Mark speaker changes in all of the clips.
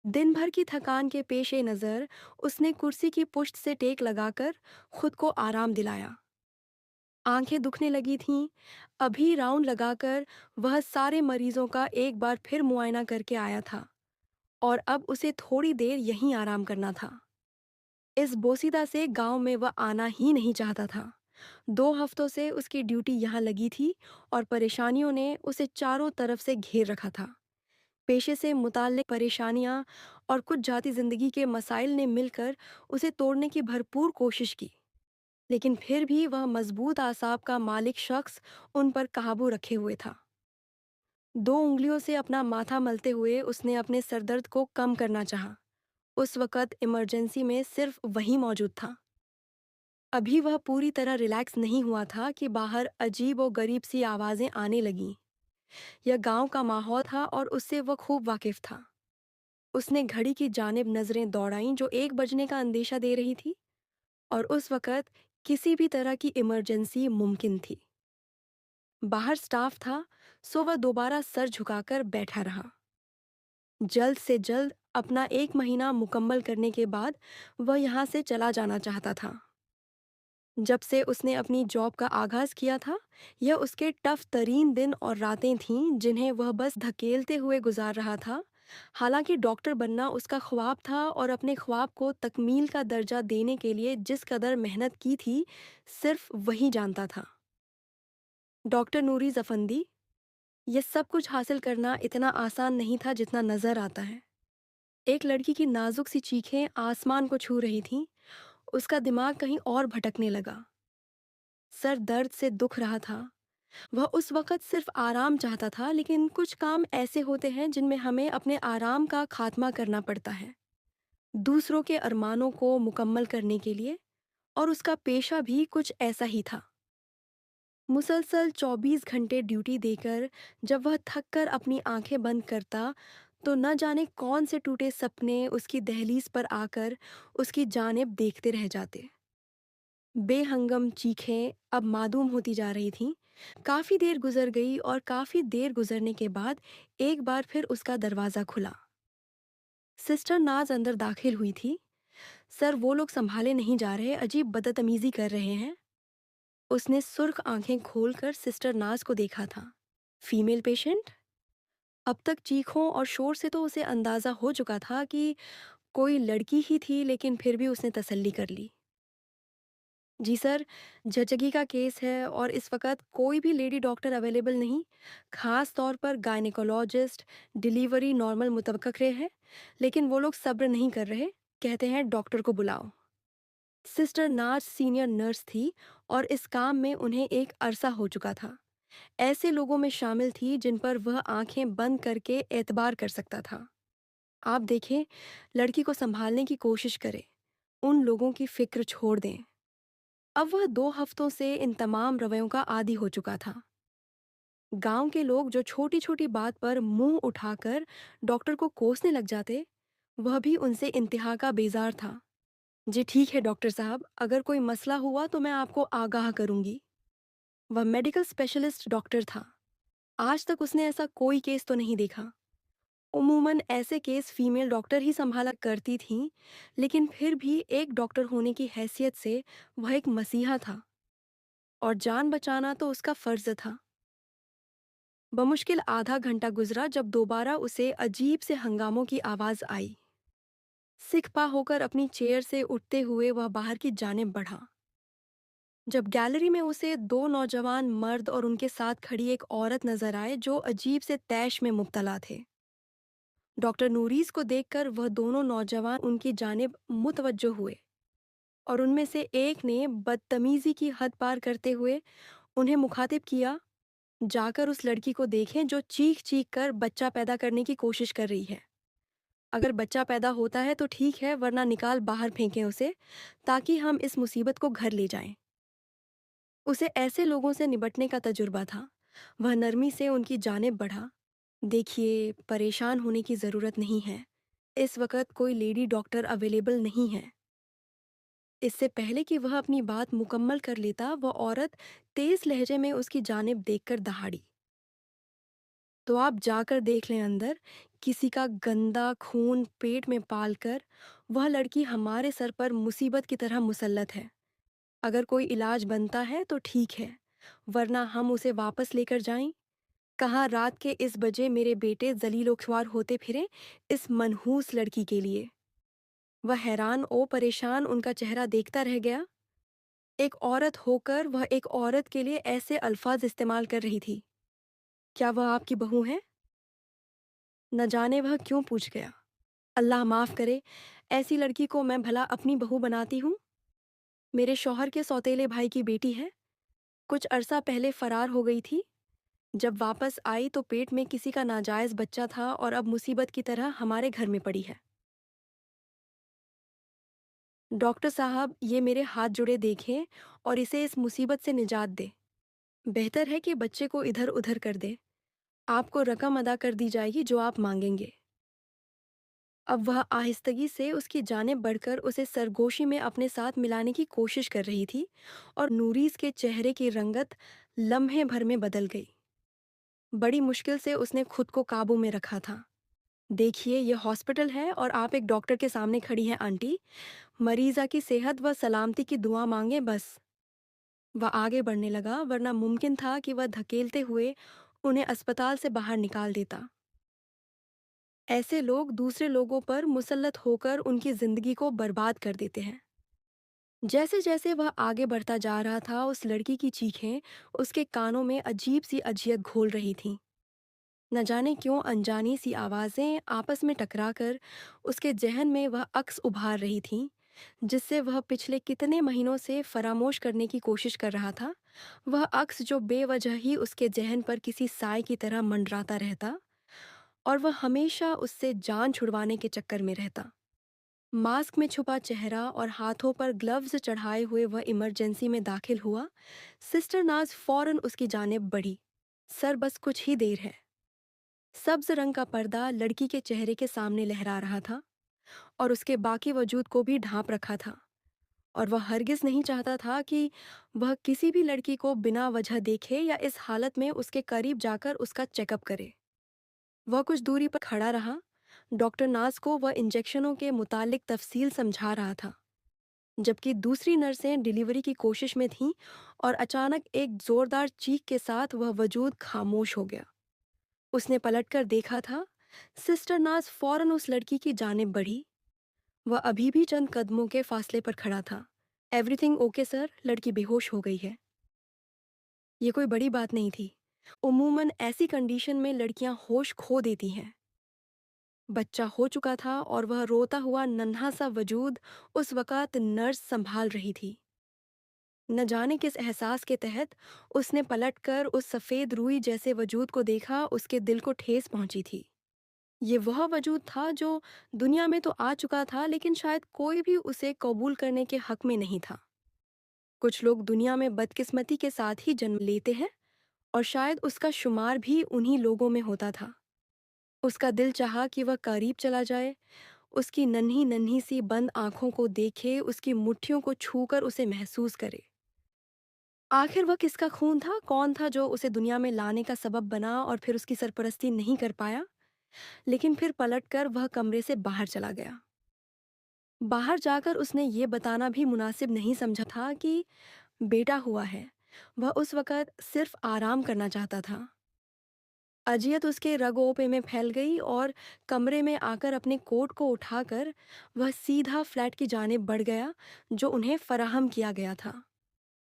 Speaker 1: दिन भर की थकान के पेशे नज़र उसने कुर्सी की पुश्त से टेक लगाकर खुद को आराम दिलाया। आंखें दुखने लगी थीं। अभी राउंड लगाकर वह सारे मरीजों का एक बार फिर मुआयना करके आया था और अब उसे थोड़ी देर यहीं आराम करना था। इस बोसीदा से गांव में वह आना ही नहीं चाहता था। 2 हफ्तों से उसकी ड्यूटी यहाँ लगी थी और परेशानियों ने उसे चारों तरफ से घेर रखा था। पेशे से मुताल्लिक परेशानियां और कुछ जाति जिंदगी के मसाइल ने मिलकर उसे तोड़ने की भरपूर कोशिश की, लेकिन फिर भी वह मजबूत आसाब का मालिक शख्स उन पर काबू रखे हुए था। 2 उंगलियों से अपना माथा मलते हुए उसने अपने सरदर्द को कम करना चाहा। उस वक़्त इमरजेंसी में सिर्फ वही मौजूद था। अभी वह पूरी तरह रिलैक्स नहीं हुआ था कि बाहर अजीब और गरीब सी आवाज़ें आने लगीं। यह गांव का माहौल था और उससे वह खूब वाकिफ था। उसने घड़ी की जानिब नज़रें दौड़ाईं जो 1 बजने का अंदेशा दे रही थी, और उस वक़्त किसी भी तरह की इमरजेंसी मुमकिन थी। बाहर स्टाफ था, सो वह दोबारा सर झुकाकर बैठा रहा। जल्द से जल्द अपना 1 महीना मुकम्मल करने के बाद वह यहाँ से चला जाना चाहता था। जब से उसने अपनी जॉब का आगाज़ किया था, यह उसके टफ तरीन दिन और रातें थीं जिन्हें वह बस धकेलते हुए गुजार रहा था। हालांकि डॉक्टर बनना उसका ख्वाब था और अपने ख्वाब को तकमील का दर्जा देने के लिए जिस कदर मेहनत की थी, सिर्फ वही जानता था। डॉक्टर नूरी जफंदी, यह सब कुछ हासिल करना इतना आसान नहीं था जितना नजर आता है। एक लड़की की नाजुक सी चीखें आसमान को छू रही थीं। उसका दिमाग कहीं और भटकने लगा। सर दर्द से दुख रहा था। वह उस वक़्त सिर्फ़ आराम चाहता था, लेकिन कुछ काम ऐसे होते हैं जिनमें हमें अपने आराम का ख़ात्मा करना पड़ता है, दूसरों के अरमानों को मुकम्मल करने के लिए। और उसका पेशा भी कुछ ऐसा ही था। मुसलसल 24 घंटे ड्यूटी देकर जब वह थक कर अपनी आँखें बंद करता, तो न जाने कौन से टूटे सपने उसकी दहलीज़ पर आकर उसकी जानिब देखते रह जाते। बेहंगम चीखें अब मासूम होती जा रही थीं। काफी देर गुजर गई और काफी देर गुजरने के बाद एक बार फिर उसका दरवाजा खुला। सिस्टर नाज अंदर दाखिल हुई थी। सर, वो लोग संभाले नहीं जा रहे, अजीब बदतमीजी कर रहे हैं। उसने सुर्ख आंखें खोलकर सिस्टर नाज को देखा था। Female patient. अब तक चीखों और शोर से तो उसे अंदाजा हो चुका था कि कोई लड़की ही थी, लेकिन फिर भी उसने तसल्ली कर ली। जी सर, जचगी का केस है और इस वक़्त कोई भी लेडी डॉक्टर अवेलेबल नहीं। ख़ास तौर पर गायनेकोलॉजिस्ट, डिलीवरी नॉर्मल मुतवक्किर है, लेकिन वो लोग सब्र नहीं कर रहे, कहते हैं डॉक्टर को बुलाओ। सिस्टर नाज सीनियर नर्स थी और इस काम में उन्हें एक अरसा हो चुका था। ऐसे लोगों में शामिल थी जिन पर वह आंखें बंद करके एतबार कर सकता था। आप देखें, लड़की को संभालने की कोशिश करें, उन लोगों की फ़िक्र छोड़ दें। अब वह 2 हफ्तों से इन तमाम रवैयों का आदी हो चुका था। गांव के लोग जो छोटी छोटी बात पर मुंह उठाकर डॉक्टर को कोसने लग जाते, वह भी उनसे इंतहा का बेजार था। जी ठीक है डॉक्टर साहब, अगर कोई मसला हुआ तो मैं आपको आगाह करूंगी। वह मेडिकल स्पेशलिस्ट डॉक्टर था। आज तक उसने ऐसा कोई केस तो नहीं देखा। उमूमन ऐसे केस फीमेल डॉक्टर ही संभाला करती थीं, लेकिन फिर भी एक डॉक्टर होने की हैसियत से वह एक मसीहा था और जान बचाना तो उसका फर्ज था। बमुश्किल आधा घंटा गुजरा जब दोबारा उसे अजीब से हंगामों की आवाज आई। सिकपा होकर अपनी चेयर से उठते हुए वह बाहर की जानिब बढ़ा। जब गैलरी में उसे 2 नौजवान मर्द और उनके साथ खड़ी एक औरत नजर आए जो अजीब से तैश में मुब्तला थे। डॉक्टर नूरीस को देखकर वह दोनों नौजवान उनकी जानिब मुतवज्जो हुए और उनमें से एक ने बदतमीजी की हद पार करते हुए उन्हें मुखातिब किया, जाकर उस लड़की को देखें जो चीख चीख कर बच्चा पैदा करने की कोशिश कर रही है। अगर बच्चा पैदा होता है तो ठीक है, वरना निकाल बाहर फेंकें उसे, ताकि हम इस मुसीबत को घर ले जाएं। उसे ऐसे लोगों से निपटने का तजुर्बा था। वह नरमी से उनकी जानिब बढ़ा। देखिए, परेशान होने की ज़रूरत नहीं है। इस वक्त कोई लेडी डॉक्टर अवेलेबल नहीं है। इससे पहले कि वह अपनी बात मुकम्मल कर लेता, वह औरत तेज लहजे में उसकी जानिब देखकर दहाड़ी। तो आप जाकर देख लें अंदर, किसी का गंदा खून पेट में पाल कर वह लड़की हमारे सर पर मुसीबत की तरह मुसल्लत है। अगर कोई इलाज बनता है तो ठीक है, वरना हम उसे वापस लेकर जाएं। कहाँ रात के इस बजे मेरे बेटे जलीलो ख्वार होते फिरे इस मनहूस लड़की के लिए। वह हैरान ओ परेशान उनका चेहरा देखता रह गया। एक औरत होकर वह एक औरत के लिए ऐसे अल्फाज इस्तेमाल कर रही थी। क्या वह आपकी बहू है? न जाने वह क्यों पूछ गया। अल्लाह माफ करे, ऐसी लड़की को मैं भला अपनी बहू बनाती हूँ? मेरे शौहर के सौतेले भाई की बेटी है, कुछ अरसा पहले फरार हो गई थी। जब वापस आई तो पेट में किसी का नाजायज बच्चा था और अब मुसीबत की तरह हमारे घर में पड़ी है। डॉक्टर साहब, ये मेरे हाथ जुड़े देखें और इसे इस मुसीबत से निजात दे। बेहतर है कि बच्चे को इधर उधर कर दे। आपको रकम अदा कर दी जाएगी जो आप मांगेंगे। अब वह आहिस्तगी से उसकी जानिब बढ़कर उसे सरगोशी में अपने साथ मिलाने की कोशिश कर रही थी और नूरीस के चेहरे की रंगत लम्हे भर में बदल गई। बड़ी मुश्किल से उसने खुद को काबू में रखा था। देखिए, यह हॉस्पिटल है और आप एक डॉक्टर के सामने खड़ी हैं आंटी। मरीजा की सेहत व सलामती की दुआ मांगे बस। वह आगे बढ़ने लगा, वरना मुमकिन था कि वह धकेलते हुए उन्हें अस्पताल से बाहर निकाल देता। ऐसे लोग दूसरे लोगों पर मुसल्लत होकर उनकी जिंदगी को बर्बाद कर देते हैं। जैसे जैसे वह आगे बढ़ता जा रहा था, उस लड़की की चीखें उसके कानों में अजीब सी अजियत घोल रही थीं। न जाने क्यों अनजानी सी आवाजें आपस में टकराकर उसके जहन में वह अक्स उभार रही थीं, जिससे वह पिछले कितने महीनों से फरामोश करने की कोशिश कर रहा था। वह अक्स जो बेवजह ही उसके जहन पर किसी साए की तरह मंडराता रहता और वह हमेशा उससे जान छुड़वाने के चक्कर में रहता। मास्क में छुपा चेहरा और हाथों पर ग्लव्स चढ़ाए हुए वह इमरजेंसी में दाखिल हुआ। सिस्टर नाज फौरन उसकी जानिब बढ़ी। सर, बस कुछ ही देर है। सब्ज रंग का पर्दा लड़की के चेहरे के सामने लहरा रहा था और उसके बाकी वजूद को भी ढांप रखा था, और वह हरगिज नहीं चाहता था कि वह किसी भी लड़की को बिना वजह देखे या इस हालत में उसके करीब जाकर उसका चेकअप करे। वह कुछ दूरी पर खड़ा रहा। डॉक्टर नाज को वह इंजेक्शनों के मुतालिक तफसील समझा रहा था, जबकि दूसरी नर्सें डिलीवरी की कोशिश में थीं, और अचानक एक जोरदार चीख के साथ वह वजूद खामोश हो गया। उसने पलटकर देखा था। सिस्टर नाज फौरन उस लड़की की जानिब बढ़ी। वह अभी भी चंद कदमों के फासले पर खड़ा था। एवरीथिंग ओके सर, लड़की बेहोश हो गई है। ये कोई बड़ी बात नहीं थी। उमूमन ऐसी कंडीशन में लड़कियां होश खो देती हैं। बच्चा हो चुका था और वह रोता हुआ नन्हा सा वजूद उस वक़्त नर्स संभाल रही थी। न जाने किस एहसास के तहत उसने पलटकर उस सफ़ेद रूई जैसे वजूद को देखा। उसके दिल को ठेस पहुंची थी। ये वह वजूद था जो दुनिया में तो आ चुका था, लेकिन शायद कोई भी उसे कबूल करने के हक में नहीं था। कुछ लोग दुनिया में बदकिस्मती के साथ ही जन्म लेते हैं, और शायद उसका शुमार भी उन्हीं लोगों में होता था। उसका दिल चाहा कि वह करीब चला जाए, उसकी नन्ही नन्ही सी बंद आंखों को देखे, उसकी मुट्ठियों को छूकर उसे महसूस करे। आखिर वह किसका खून था? कौन था जो उसे दुनिया में लाने का सबब बना और फिर उसकी सरपरस्ती नहीं कर पाया? लेकिन फिर पलटकर वह कमरे से बाहर चला गया। बाहर जाकर उसने ये बताना भी मुनासिब नहीं समझा था कि बेटा हुआ है। वह उस वक़्त सिर्फ़ आराम करना चाहता था। अजियत उसके रग-ओ-पे में फैल गई और कमरे में आकर अपने कोट को उठाकर वह सीधा फ्लैट की जानिब बढ़ गया, जो उन्हें फ़राहम किया गया था।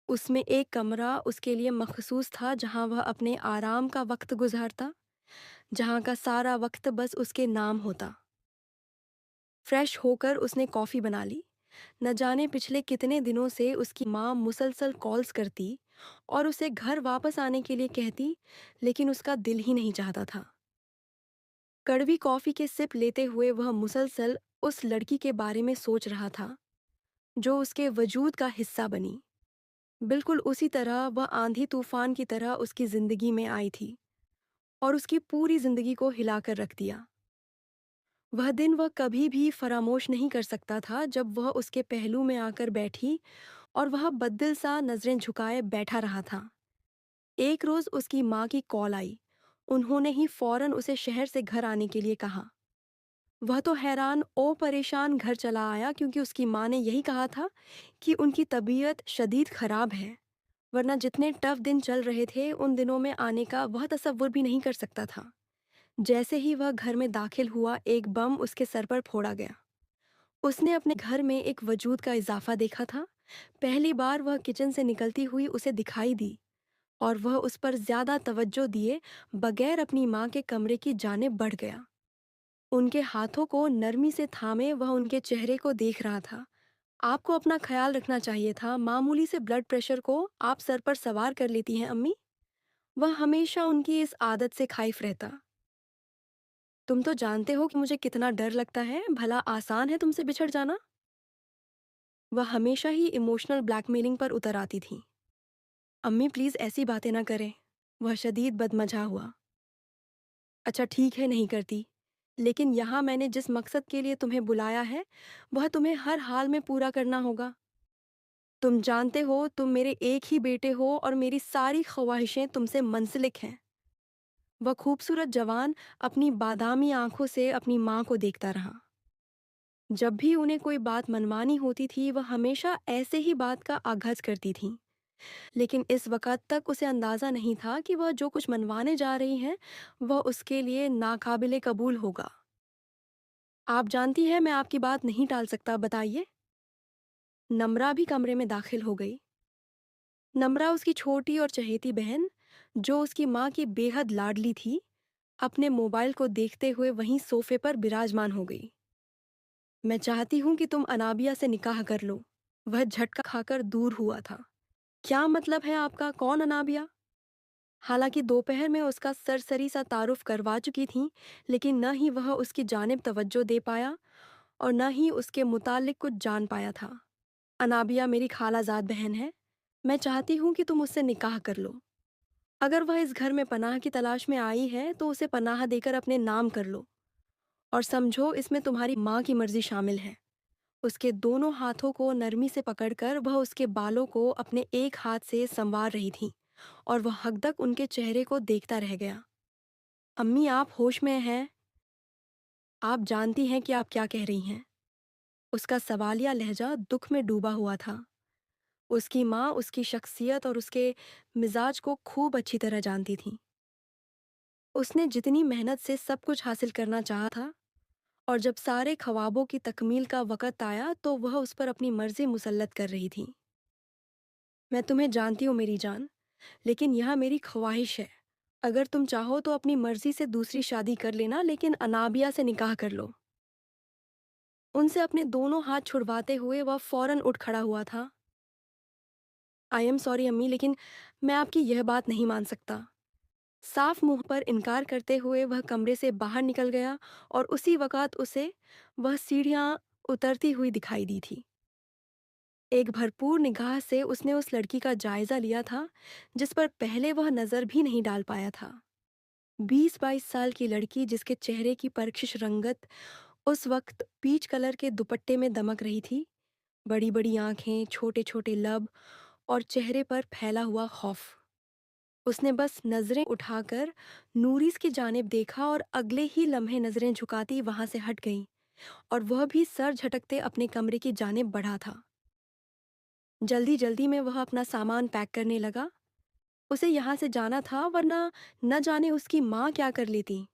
Speaker 1: उसमें एक कमरा उसके लिए मख़सूस था, जहाँ वह अपने आराम का वक़्त गुज़ारता, जहाँ का सारा वक़्त बस उसके नाम होता। फ्रेश होकर उसने कॉफ़ी बना ली। न जाने पिछले कितने दिनों से उसकी माँ मुसलसल कॉल्स करती और उसे घर वापस आने के लिए कहती, लेकिन उसका दिल ही नहीं चाहता था। कड़वी कॉफ़ी के सिप लेते हुए वह मुसलसल उस लड़की के बारे में सोच रहा था, जो उसके वजूद का हिस्सा बनी। बिल्कुल उसी तरह वह आंधी तूफान की तरह उसकी ज़िंदगी में आई थी और उसकी पूरी ज़िंदगी को हिलाकर रख दिया। वह दिन वह कभी भी फरामोश नहीं कर सकता था, जब वह उसके पहलू में आकर बैठी और वह बद्दिल सा नजरें झुकाए बैठा रहा था। एक रोज उसकी माँ की कॉल आई उन्होंने ही फौरन उसे शहर से घर आने के लिए कहा। वह तो हैरान और परेशान घर चला आया क्योंकि उसकी माँ ने यही कहा था कि उनकी तबीयत शदीद खराब है, वरना जितने टफ दिन चल रहे थे उन दिनों में आने का वह तसव्वुर भी नहीं कर सकता था। जैसे ही वह घर में दाखिल हुआ, एक बम उसके सर पर फोड़ा गया। उसने अपने घर में एक वजूद का इजाफा देखा था। पहली बार वह किचन से निकलती हुई उसे दिखाई दी और वह उस पर ज्यादा तवज्जो दिए बगैर अपनी माँ के कमरे की जानिब बढ़ गया। उनके हाथों को नरमी से थामे वह उनके चेहरे को देख रहा था। आपको अपना ख्याल रखना चाहिए था, मामूली से ब्लड प्रेशर को आप सर पर सवार कर लेती हैं अम्मी। वह हमेशा उनकी इस आदत से खाइफ रहता। तुम तो जानते हो कि मुझे कितना डर लगता है, भला आसान है तुमसे बिछड़ जाना। वह हमेशा ही इमोशनल ब्लैकमेलिंग पर उतर आती थी। अम्मी प्लीज ऐसी बातें ना करें। वह शदीद बदमजा हुआ। अच्छा ठीक है, नहीं करती, लेकिन यहाँ मैंने जिस मकसद के लिए तुम्हें बुलाया है वह तुम्हें हर हाल में पूरा करना होगा। तुम जानते हो तुम मेरे एक ही बेटे हो और मेरी सारी ख्वाहिशें तुमसे मुंसलिक हैं। वह खूबसूरत जवान अपनी बादामी आंखों से अपनी माँ को देखता रहा। जब भी उन्हें कोई बात मनवानी होती थी वह हमेशा ऐसे ही बात का आगाज करती थी, लेकिन इस वक़्त तक उसे अंदाज़ा नहीं था कि वह जो कुछ मनवाने जा रही हैं वह उसके लिए नाकाबिले कबूल होगा। आप जानती हैं मैं आपकी बात नहीं टाल सकता, बताइए। नम्रा भी कमरे में दाखिल हो गई। नम्रा उसकी छोटी और चहेती बहन, जो उसकी माँ की बेहद लाडली थी, अपने मोबाइल को देखते हुए वहीं सोफे पर विराजमान हो गई। मैं चाहती हूँ कि तुम अनाबिया से निकाह कर लो। वह झटका खाकर दूर हुआ था। क्या मतलब है आपका, कौन अनाबिया? हालांकि दोपहर में उसका सरसरी सा तारुफ करवा चुकी थी, लेकिन न ही वह उसकी जानिब तवज्जो दे पाया और न ही उसके मुतालिक कुछ जान पाया था। अनाबिया मेरी खालाजाद बहन है। मैं चाहती हूँ कि तुम उससे निकाह कर लो। अगर वह इस घर में पनाह की तलाश में आई है तो उसे पनाह देकर अपने नाम कर लो, और समझो इसमें तुम्हारी माँ की मर्जी शामिल है। उसके दोनों हाथों को नरमी से पकड़कर वह उसके बालों को अपने एक हाथ से संवार रही थी और वह हकदक उनके चेहरे को देखता रह गया। अम्मी आप होश में हैं? आप जानती हैं कि आप क्या कह रही हैं? उसका सवालिया लहजा दुख में डूबा हुआ था। उसकी माँ उसकी शख्सियत और उसके मिजाज को खूब अच्छी तरह जानती थी। उसने जितनी मेहनत से सब कुछ हासिल करना चाहा था, और जब सारे ख्वाबों की तकमील का वक़्त आया तो वह उस पर अपनी मर्जी मुसल्लत कर रही थी। मैं तुम्हें जानती हूँ मेरी जान, लेकिन यह मेरी ख्वाहिश है। अगर तुम चाहो तो अपनी मर्जी से दूसरी शादी कर लेना, लेकिन अनाबिया से निकाह कर लो। उनसे अपने दोनों हाथ छुड़वाते हुए वह फौरन उठ खड़ा हुआ था। आई एम सॉरी अम्मी, लेकिन मैं आपकी यह बात नहीं मान सकता। साफ मुंह पर इनकार करते हुए वह कमरे से बाहर निकल गया और उसी वक़्त उसे वह सीढ़ियां उतरती हुई दिखाई दी थी। एक भरपूर निगाह से उसने उस लड़की का जायजा लिया था जिस पर पहले वह नजर भी नहीं डाल पाया था। 20-22 साल की लड़की जिसके चेहरे की परखिश रंगत उस वक्त पीच कलर के दुपट्टे में दमक रही थी। बड़ी बड़ी आंखें, छोटे छोटे लब और चेहरे पर फैला हुआ खौफ। उसने बस नजरें उठाकर नूरिस की जानिब देखा और अगले ही लम्हे नजरें झुकाती वहां से हट गईं, और वह भी सर झटकते अपने कमरे की जानिब बढ़ा था। जल्दी जल्दी में वह अपना सामान पैक करने लगा। उसे यहाँ से जाना था, वरना न जाने उसकी माँ क्या कर लेती।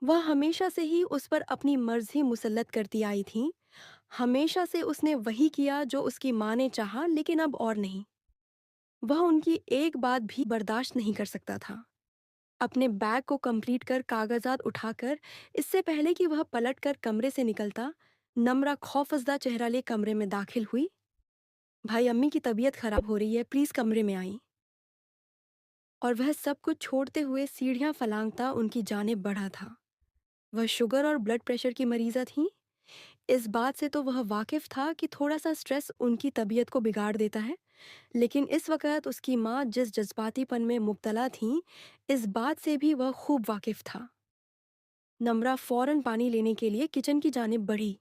Speaker 1: वह हमेशा से ही उस पर अपनी मर्जी मुसल्लत करती आई थी। हमेशा से उसने वही किया जो उसकी माँ ने चाहा, लेकिन अब और नहीं। वह उनकी एक बात भी बर्दाश्त नहीं कर सकता था। अपने बैग को कंप्लीट कर कागजात उठाकर, इससे पहले कि वह पलट कर कमरे से निकलता, नम्रा खौफजदा चेहरा ले कमरे में दाखिल हुई। भाई अम्मी की तबीयत खराब हो रही है, प्लीज कमरे में आई। और वह सब कुछ छोड़ते हुए सीढ़ियां फलांगता उनकी जानिब बढ़ा था। वह शुगर और ब्लड प्रेशर की मरीजा थी। इस बात से तो वह वाकिफ था कि थोड़ा सा स्ट्रेस उनकी तबीयत को बिगाड़ देता है, लेकिन इस वक्त उसकी माँ जिस जज्बातीपन में मुब्तला थी, इस बात से भी वह खूब वाकिफ था। नम्रा फौरन पानी लेने के लिए किचन की जानिब बढ़ी।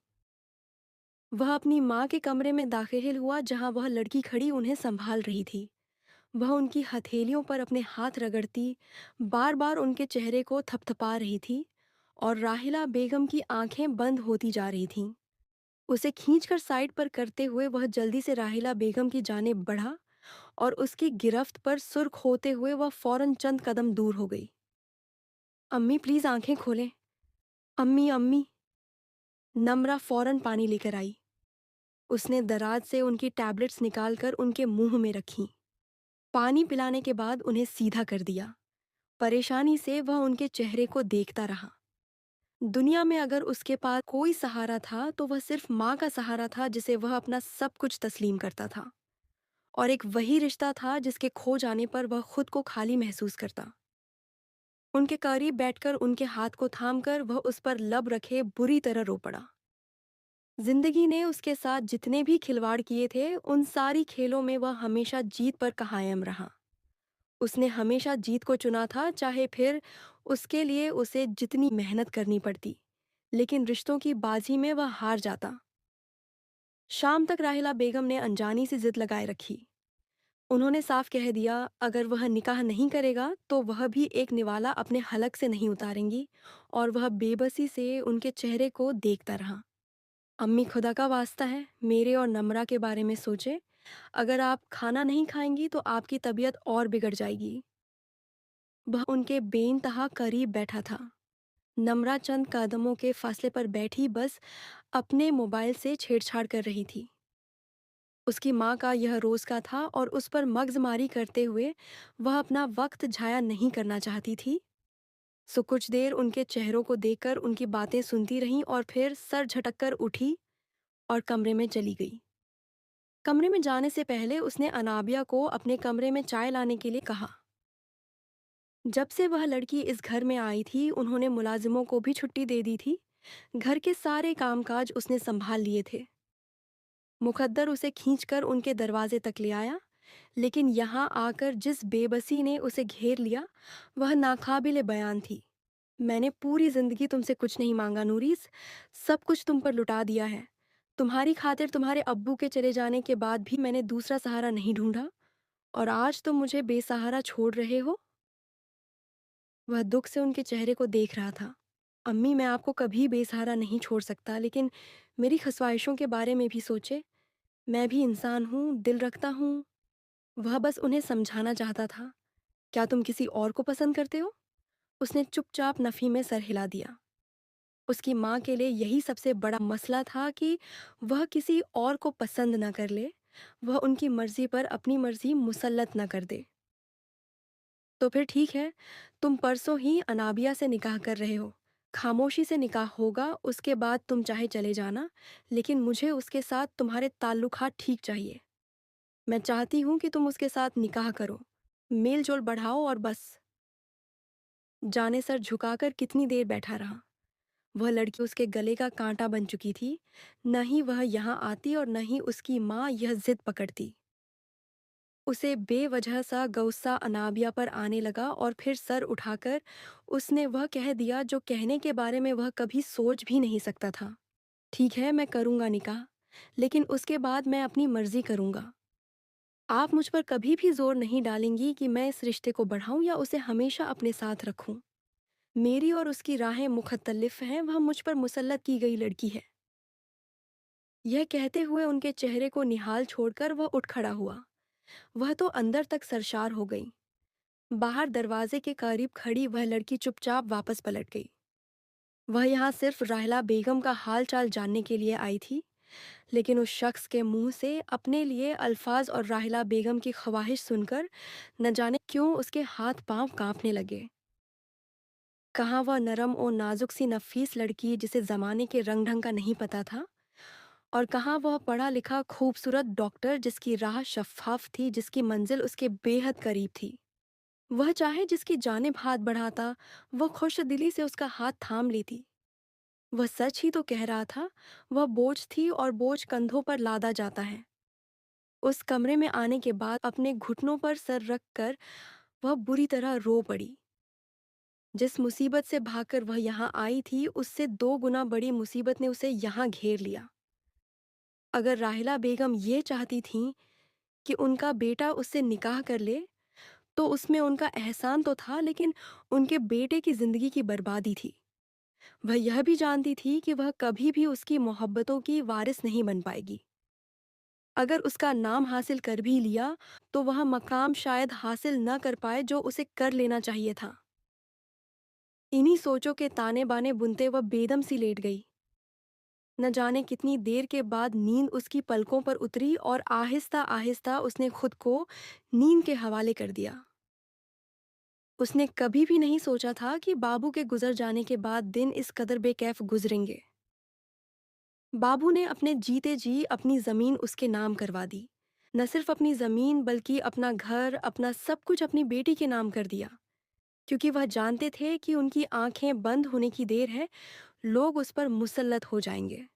Speaker 1: वह अपनी माँ के कमरे में दाखिल हुआ जहाँ वह लड़की खड़ी उन्हें संभाल रही थी। वह उनकी हथेलियों पर अपने हाथ रगड़ती, बार बार उनके चेहरे को थपथपा रही थी और राहिला बेगम की आंखें बंद होती जा रही थीं। उसे खींचकर साइड पर करते हुए वह जल्दी से राहिला बेगम की जानिब बढ़ा और उसकी गिरफ्त पर सुर्ख होते हुए वह फौरन चंद कदम दूर हो गई। अम्मी प्लीज आंखें खोलें। अम्मी अम्मी। नम्रा फौरन पानी लेकर आई। उसने दराज से उनकी टैबलेट्स निकालकर उनके मुंह में रखीं। पानी पिलाने के बाद उन्हें सीधा कर दिया। परेशानी से वह उनके चेहरे को देखता रहा। दुनिया में अगर उसके पास कोई सहारा था तो वह सिर्फ माँ का सहारा था, जिसे वह अपना सब कुछ तस्लीम करता था, और एक वही रिश्ता था जिसके खो जाने पर वह खुद को खाली महसूस करता। उनके करीब बैठकर उनके हाथ को थामकर वह उस पर लब रखे बुरी तरह रो पड़ा। जिंदगी ने उसके साथ जितने भी खिलवाड़ किए थे, उन सारी खेलों में वह हमेशा जीत पर कायम रहा। उसने हमेशा जीत को चुना था, चाहे फिर उसके लिए उसे जितनी मेहनत करनी पड़ती, लेकिन रिश्तों की बाजी में वह हार जाता। शाम तक राहिला बेगम ने अनजानी सी जिद लगाए रखी। उन्होंने साफ कह दिया अगर वह निकाह नहीं करेगा तो वह भी एक निवाला अपने हलक से नहीं उतारेंगी, और वह बेबसी से उनके चेहरे को देखता रहा। अम्मी खुदा का वास्ता है, मेरे और नम्रा के बारे में सोचे। अगर आप खाना नहीं खाएंगी तो आपकी तबीयत और बिगड़ जाएगी। वह उनके बेइंतहा करीब बैठा था। नम्रा चंद कदमों के फासले पर बैठी बस अपने मोबाइल से छेड़छाड़ कर रही थी। उसकी माँ का यह रोज का था और उस पर मगजमारी करते हुए वह अपना वक्त जाया नहीं करना चाहती थी। सो कुछ देर उनके चेहरों को देखकर उनकी बातें सुनती रहीं और फिर सर झटककर उठी और कमरे में चली गई। कमरे में जाने से पहले उसने अनाबिया को अपने कमरे में चाय लाने के लिए कहा। जब से वह लड़की इस घर में आई थी, उन्होंने मुलाजिमों को भी छुट्टी दे दी थी। घर के सारे कामकाज उसने संभाल लिए थे। मुकद्दर उसे खींचकर उनके दरवाजे तक ले आया, लेकिन यहाँ आकर जिस बेबसी ने उसे घेर लिया वह नाकाबिले बयान थी। मैंने पूरी जिंदगी तुमसे कुछ नहीं मांगा नूरीस, सब कुछ तुम पर लुटा दिया है। तुम्हारी खातिर तुम्हारे अब्बू के चले जाने के बाद भी मैंने दूसरा सहारा नहीं ढूंढा, और आज तुम मुझे बेसहारा छोड़ रहे हो। वह दुख से उनके चेहरे को देख रहा था। अम्मी, मैं आपको कभी बेसहारा नहीं छोड़ सकता, लेकिन मेरी ख्वाहिशों के बारे में भी सोचे। मैं भी इंसान हूँ, दिल रखता हूँ। वह बस उन्हें समझाना चाहता था। क्या तुम किसी और को पसंद करते हो? उसने चुपचाप नफी में सर हिला दिया। उसकी माँ के लिए यही सबसे बड़ा मसला था कि वह किसी और को पसंद न कर ले, वह उनकी मर्जी पर अपनी मर्जी मुसल्लत न कर दे। तो फिर ठीक है, तुम परसों ही अनाबिया से निकाह कर रहे हो। खामोशी से निकाह होगा, उसके बाद तुम चाहे चले जाना, लेकिन मुझे उसके साथ तुम्हारे ताल्लुकात ठीक चाहिए। मैं चाहती हूँ कि तुम उसके साथ निकाह करो, मेल जोल बढ़ाओ, और बस। जाने सर झुकाकर कितनी देर बैठा रहा। वह लड़की उसके गले का कांटा बन चुकी थी। न ही वह यहाँ आती और न ही उसकी माँ यह जिद पकड़ती। उसे बेवजह सा गुस्सा अनाबिया पर आने लगा और फिर सर उठाकर उसने वह कह दिया जो कहने के बारे में वह कभी सोच भी नहीं सकता था। ठीक है, मैं करूँगा निकाह, लेकिन उसके बाद मैं अपनी मर्जी करूँगा। आप मुझ पर कभी भी जोर नहीं डालेंगी कि मैं इस रिश्ते को बढ़ाऊं या उसे हमेशा अपने साथ रखूं। मेरी और उसकी राहें मुख्तलिफ हैं, वह मुझ पर मुसल्लत की गई लड़की है। यह कहते हुए उनके चेहरे को निहाल छोड़कर वह उठ खड़ा हुआ। वह तो अंदर तक सरशार हो गई। बाहर दरवाजे के करीब खड़ी वह लड़की चुपचाप वापस पलट गई। वह यहाँ सिर्फ राहिला बेगम का हाल चाल जानने के लिए आई थी, लेकिन उस शख्स के मुंह से अपने लिए अल्फाज और राहिला बेगम की ख्वाहिश सुनकर न जाने क्यों उसके हाथ पांव कांपने लगे। कहाँ वह नरम और नाजुक सी नफीस लड़की जिसे जमाने के रंग ढंग का नहीं पता था, और कहाँ वह पढ़ा लिखा खूबसूरत डॉक्टर जिसकी राह शफ़ाफ थी, जिसकी मंजिल उसके बेहद करीब थी। वह चाहे जिसकी जानिब हाथ बढ़ाता वह खुश दिली से उसका हाथ थाम लेती। वह सच ही तो कह रहा था। वह बोझ थी और बोझ कंधों पर लादा जाता है। उस कमरे में आने के बाद अपने घुटनों पर सर रख कर वह बुरी तरह रो पड़ी। जिस मुसीबत से भागकर वह यहाँ आई थी, उससे 2 गुना बड़ी मुसीबत ने उसे यहाँ घेर लिया। अगर राहिला बेगम ये चाहती थीं कि उनका बेटा उससे निकाह कर ले, तो उसमें उनका एहसान तो था, लेकिन उनके बेटे की ज़िंदगी की बर्बादी थी। वह यह भी जानती थी कि वह कभी भी उसकी मोहब्बतों की वारिस नहीं बन पाएगी। अगर उसका नाम हासिल कर भी लिया, तो वह मकाम शायद हासिल न कर पाए जो उसे कर लेना चाहिए था। इन्हीं सोचों के ताने-बाने बुनते वह बेदम सी लेट गई। न जाने कितनी देर के बाद नींद उसकी पलकों पर उतरी और आहिस्ता-आहिस्ता उसने खुद को नींद के हवाले कर दिया। उसने कभी भी नहीं सोचा था कि बाबू के गुजर जाने के बाद दिन इस कदर बेकैफ गुजरेंगे। बाबू ने अपने जीते जी अपनी जमीन उसके नाम करवा दी। न सिर्फ अपनी जमीन, बल्कि अपना घर, अपना सब कुछ अपनी बेटी के नाम कर दिया, क्योंकि वह जानते थे कि उनकी आंखें बंद होने की देर है, लोग उस पर मुसल्लत हो जाएंगे।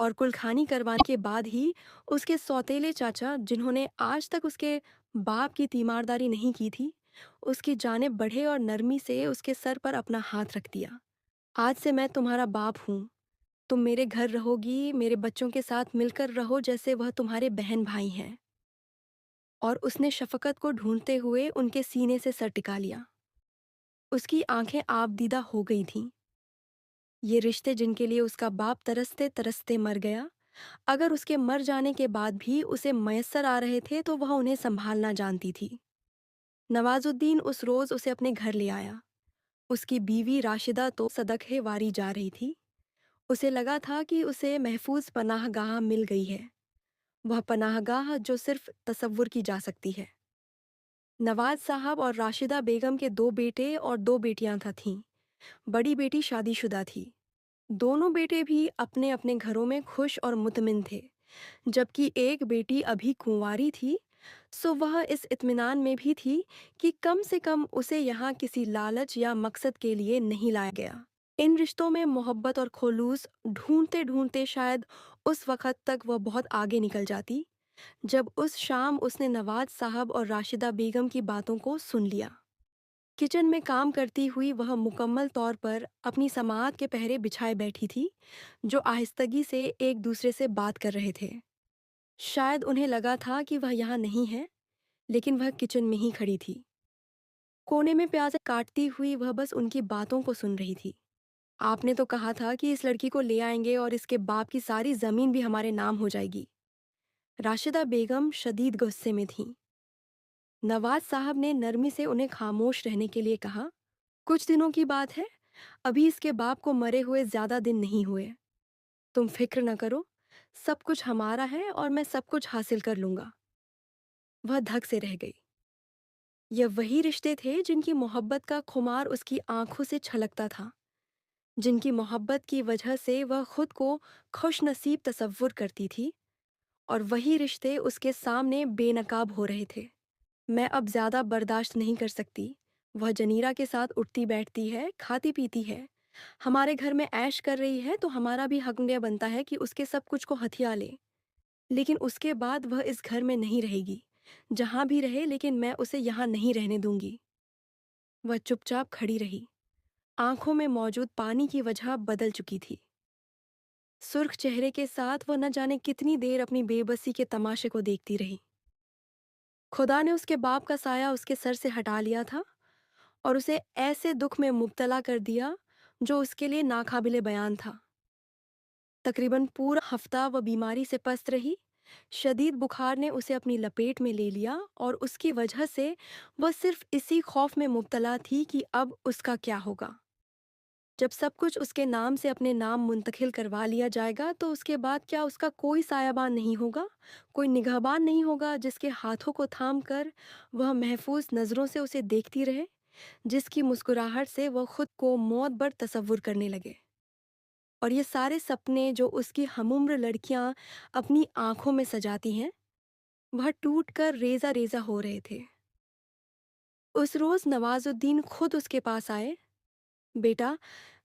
Speaker 1: और कुलखानी करवाने के बाद ही उसके सौतेले चाचा, जिन्होंने आज तक उसके बाप की तीमारदारी नहीं की थी, उसकी जानिब बढ़े और नरमी से उसके सर पर अपना हाथ रख दिया। आज से मैं तुम्हारा बाप हूँ। तुम मेरे घर रहोगी, मेरे बच्चों के साथ मिलकर रहो जैसे वह तुम्हारे बहन भाई हैं। और उसने शफकत को ढूंढते हुए उनके सीने से सर टिका लिया। उसकी आंखें आबदीदा हो गई थीं। ये रिश्ते जिनके लिए उसका बाप तरसते तरसते मर गया, अगर उसके मर जाने के बाद भी उसे मयस्सर आ रहे थे, तो वह उन्हें संभालना जानती थी। नवाजुद्दीन उस रोज उसे अपने घर ले आया। उसकी बीवी राशिदा तो सदक़े वारी जा रही थी। उसे लगा था कि उसे महफूज पनाहगाह मिल गई है, वह पनाहगाह जो सिर्फ तसव्वुर की जा सकती है। नवाज साहब और राशिदा बेगम के दो बेटे और दो बेटियां थीं। बड़ी बेटी शादीशुदा थी। दोनों बेटे भी अपने अपने घरों में खुश और मुतमिन थे, जबकि एक बेटी अभी कुंवारी थी। सो वह इस इत्मीनान में भी थी कि कम से कम उसे यहाँ किसी लालच या मकसद के लिए नहीं लाया गया। इन रिश्तों में मोहब्बत और खुलूस ढूंढते ढूंढते शायद उस वक़्त तक वह बहुत आगे निकल जाती, जब उस शाम उसने नवाज साहब और राशिदा बेगम की बातों को सुन लिया। किचन में काम करती हुई वह मुकम्मल तौर पर अपनी समाअत के पहरे बिछाए बैठी थी, जो आहिस्तगी से एक दूसरे से बात कर रहे थे। शायद उन्हें लगा था कि वह यहाँ नहीं है, लेकिन वह किचन में ही खड़ी थी। कोने में प्याज काटती हुई वह बस उनकी बातों को सुन रही थी। आपने तो कहा था कि इस लड़की को ले आएंगे और इसके बाप की सारी जमीन भी हमारे नाम हो जाएगी। राशिदा बेगम शदीद गुस्से में थीं। नवाज साहब ने नरमी से उन्हें खामोश रहने के लिए कहा, कुछ दिनों की बात है, अभी इसके बाप को मरे हुए ज्यादा दिन नहीं हुए। तुम फिक्र न करो, सब कुछ हमारा है और मैं सब कुछ हासिल कर लूंगा। वह धक से रह गई। यह वही रिश्ते थे जिनकी मोहब्बत का खुमार उसकी आंखों से छलकता था, जिनकी मोहब्बत की वजह से वह खुद को खुशनसीब तसव्वुर करती थी, और वही रिश्ते उसके सामने बेनकाब हो रहे थे। मैं अब ज्यादा बर्दाश्त नहीं कर सकती। वह जनीरा के साथ उठती बैठती है, खाती पीती है, हमारे घर में ऐश कर रही है, तो हमारा भी हक बनता है कि उसके सब कुछ को हथिया ले। लेकिन उसके बाद वह इस घर में नहीं रहेगी। जहां भी रहे, लेकिन मैं उसे यहाँ नहीं रहने दूंगी। वह चुपचाप खड़ी रही। आंखों में मौजूद पानी की वजह बदल चुकी थी। सुर्ख चेहरे के साथ वह न जाने कितनी देर अपनी बेबसी के तमाशे को देखती रही। खुदा ने उसके बाप का साया उसके सर से हटा लिया था और उसे ऐसे दुख में मुब्तला कर दिया जो उसके लिए नाकाबिले बयान था। तकरीबन पूरा हफ्ता वह बीमारी से पस्त रही। शदीद बुखार ने उसे अपनी लपेट में ले लिया और उसकी वजह से वह सिर्फ इसी खौफ में मुब्तला थी कि अब उसका क्या होगा। जब सब कुछ उसके नाम से अपने नाम मुंतकिल करवा लिया जाएगा, तो उसके बाद क्या उसका कोई सायाबान नहीं होगा, कोई निगहबान नहीं होगा जिसके हाथों को थाम कर वह महफूज नज़रों से उसे देखती रहे, जिसकी मुस्कुराहट से वह खुद को मौत बर तसव्वुर करने लगे। और ये सारे सपने जो उसकी हमउम्र लड़कियां अपनी आंखों में सजाती हैं, वह टूट कर रेजा रेजा हो रहे थे। उस रोज नवाजुद्दीन खुद उसके पास आए। बेटा,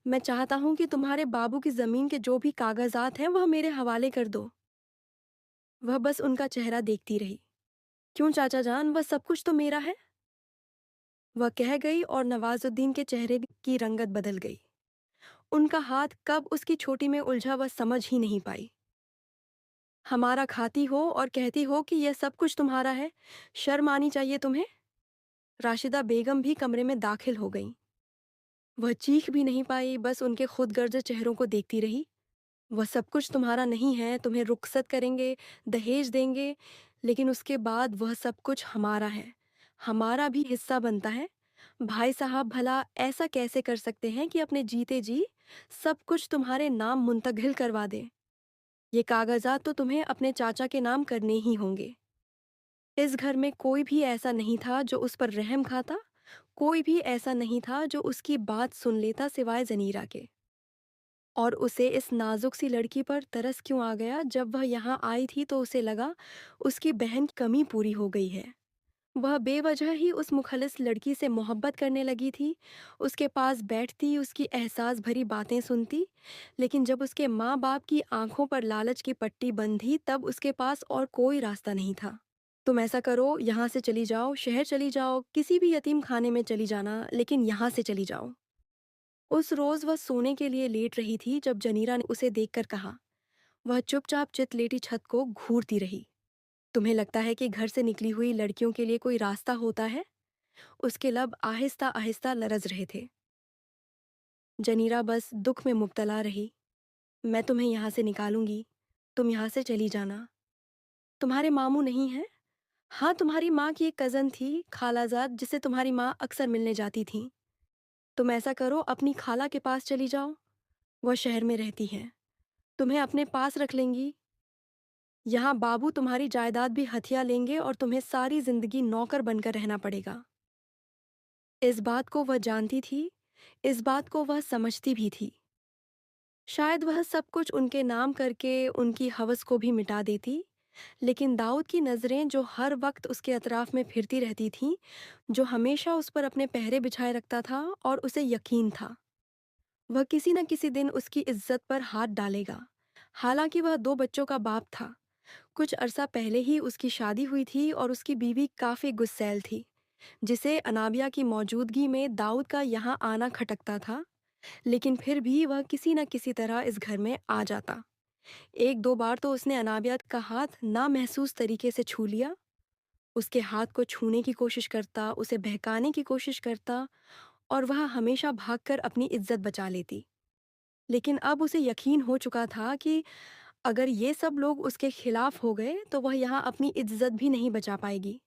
Speaker 1: मैं चाहता हूं कि तुम्हारे बाबू की जमीन के जो भी कागजात हैं वह मेरे हवाले कर दो। वह बस उनका चेहरा देखती रही। क्यों चाचा जान, वह सब कुछ तो मेरा है, वह कह गई, और नवाजुद्दीन के चेहरे की रंगत बदल गई। उनका हाथ कब उसकी छोटी में उलझा वह समझ ही नहीं पाई। हमारा खाती हो और कहती हो कि यह सब कुछ तुम्हारा है। शर्म आनी चाहिए तुम्हें। राशिदा बेगम भी कमरे में दाखिल हो गई। वह चीख भी नहीं पाई, बस उनके खुदगर्ज चेहरों को देखती रही। वह सब कुछ तुम्हारा नहीं है, तुम्हें रुखसत करेंगे, दहेज देंगे, लेकिन उसके बाद वह सब कुछ हमारा है। हमारा भी हिस्सा बनता है। भाई साहब भला ऐसा कैसे कर सकते हैं कि अपने जीते जी सब कुछ तुम्हारे नाम मुंतकिल करवा दें? ये कागजात तो तुम्हें अपने चाचा के नाम करने ही होंगे। इस घर में कोई भी ऐसा नहीं था जो उस पर रहम खाता, कोई भी ऐसा नहीं था जो उसकी बात सुन लेता सिवाय जनीरा के। और उसे इस नाजुक सी लड़की पर तरस क्यों आ गया? जब वह यहाँ आई थी तो उसे लगा उसकी बहन की कमी पूरी हो गई है। वह बेवजह ही उस मुखलिस लड़की से मोहब्बत करने लगी थी, उसके पास बैठती, उसकी एहसास भरी बातें सुनती, लेकिन जब उसके माँ बाप की आंखों पर लालच की पट्टी बंधी तब उसके पास और कोई रास्ता नहीं था। तुम ऐसा करो, यहाँ से चली जाओ, शहर चली जाओ, किसी भी यतीम खाने में चली जाना, लेकिन यहाँ से चली जाओ। उस रोज वह सोने के लिए लेट रही थी जब जनीरा ने उसे देखकर कहा। वह चुपचाप चित लेटी छत को घूरती रही। तुम्हें लगता है कि घर से निकली हुई लड़कियों के लिए कोई रास्ता होता है? उसके लब आहिस्ता आहिस्ता लरज रहे थे। जनीरा बस दुख में मुब्तला रही। मैं तुम्हें यहाँ से निकालूंगी, तुम यहाँ से चली जाना। तुम्हारे मामू नहीं हैं? हाँ, तुम्हारी माँ की एक कज़न थी, खालाजाद, जिसे तुम्हारी माँ अक्सर मिलने जाती थी। तुम ऐसा करो, अपनी खाला के पास चली जाओ, वह शहर में रहती हैं, तुम्हें अपने पास रख लेंगी। यहाँ बाबू तुम्हारी जायदाद भी हथिया लेंगे और तुम्हें सारी जिंदगी नौकर बनकर रहना पड़ेगा। इस बात को वह जानती थी, इस बात को वह समझती भी थी। शायद वह सब कुछ उनके नाम करके उनकी हवस को भी मिटा देती, लेकिन दाऊद की नज़रें जो हर वक्त उसके अतराफ में फिरती रहती थीं, जो हमेशा उस पर अपने पहरे बिछाए रखता था और उसे यकीन था वह किसी न किसी दिन उसकी इज्जत पर हाथ डालेगा। हालांकि वह 2 बच्चों का बाप था। कुछ अरसा पहले ही उसकी शादी हुई थी और उसकी बीवी काफ़ी गुस्सैल थी, जिसे अनाबिया की मौजूदगी में दाऊद का यहाँ आना खटकता था, लेकिन फिर भी वह किसी न किसी तरह इस घर में आ जाता। 1-2 बार तो उसने अनाबिया का हाथ नामहसूस तरीके से छू लिया। उसके हाथ को छूने की कोशिश करता, उसे बहकाने की कोशिश करता और वह हमेशा भागकर अपनी इज्जत बचा लेती। लेकिन अब उसे यकीन हो चुका था कि अगर ये सब लोग उसके खिलाफ हो गए तो वह यहाँ अपनी इज्जत भी नहीं बचा पाएगी।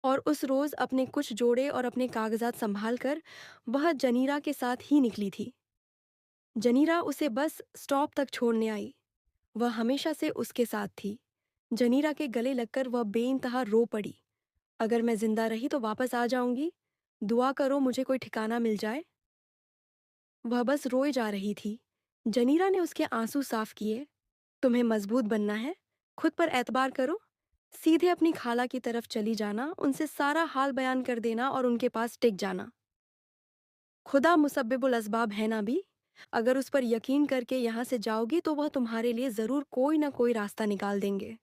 Speaker 1: और उस रोज अपने कुछ जोड़े और अपने कागजात संभाल कर वह जनीरा के साथ ही निकली थी। जनीरा उसे बस स्टॉप तक छोड़ने आई। वह हमेशा से उसके साथ थी। जनीरा के गले लगकर वह बेइंतहा रो पड़ी। अगर मैं जिंदा रही तो वापस आ जाऊंगी, दुआ करो मुझे कोई ठिकाना मिल जाए। वह बस रोए जा रही थी। जनीरा ने उसके आंसू साफ किए। तुम्हें मजबूत बनना है, खुद पर एतबार करो, सीधे अपनी खाला की तरफ चली जाना, उनसे सारा हाल बयान कर देना और उनके पास टिक जाना। खुदा मुसब्बिबुल असबाब है ना भी। अगर उस पर यकीन करके यहाँ से जाओगी तो वह तुम्हारे लिए ज़रूर कोई ना कोई रास्ता निकाल देंगे।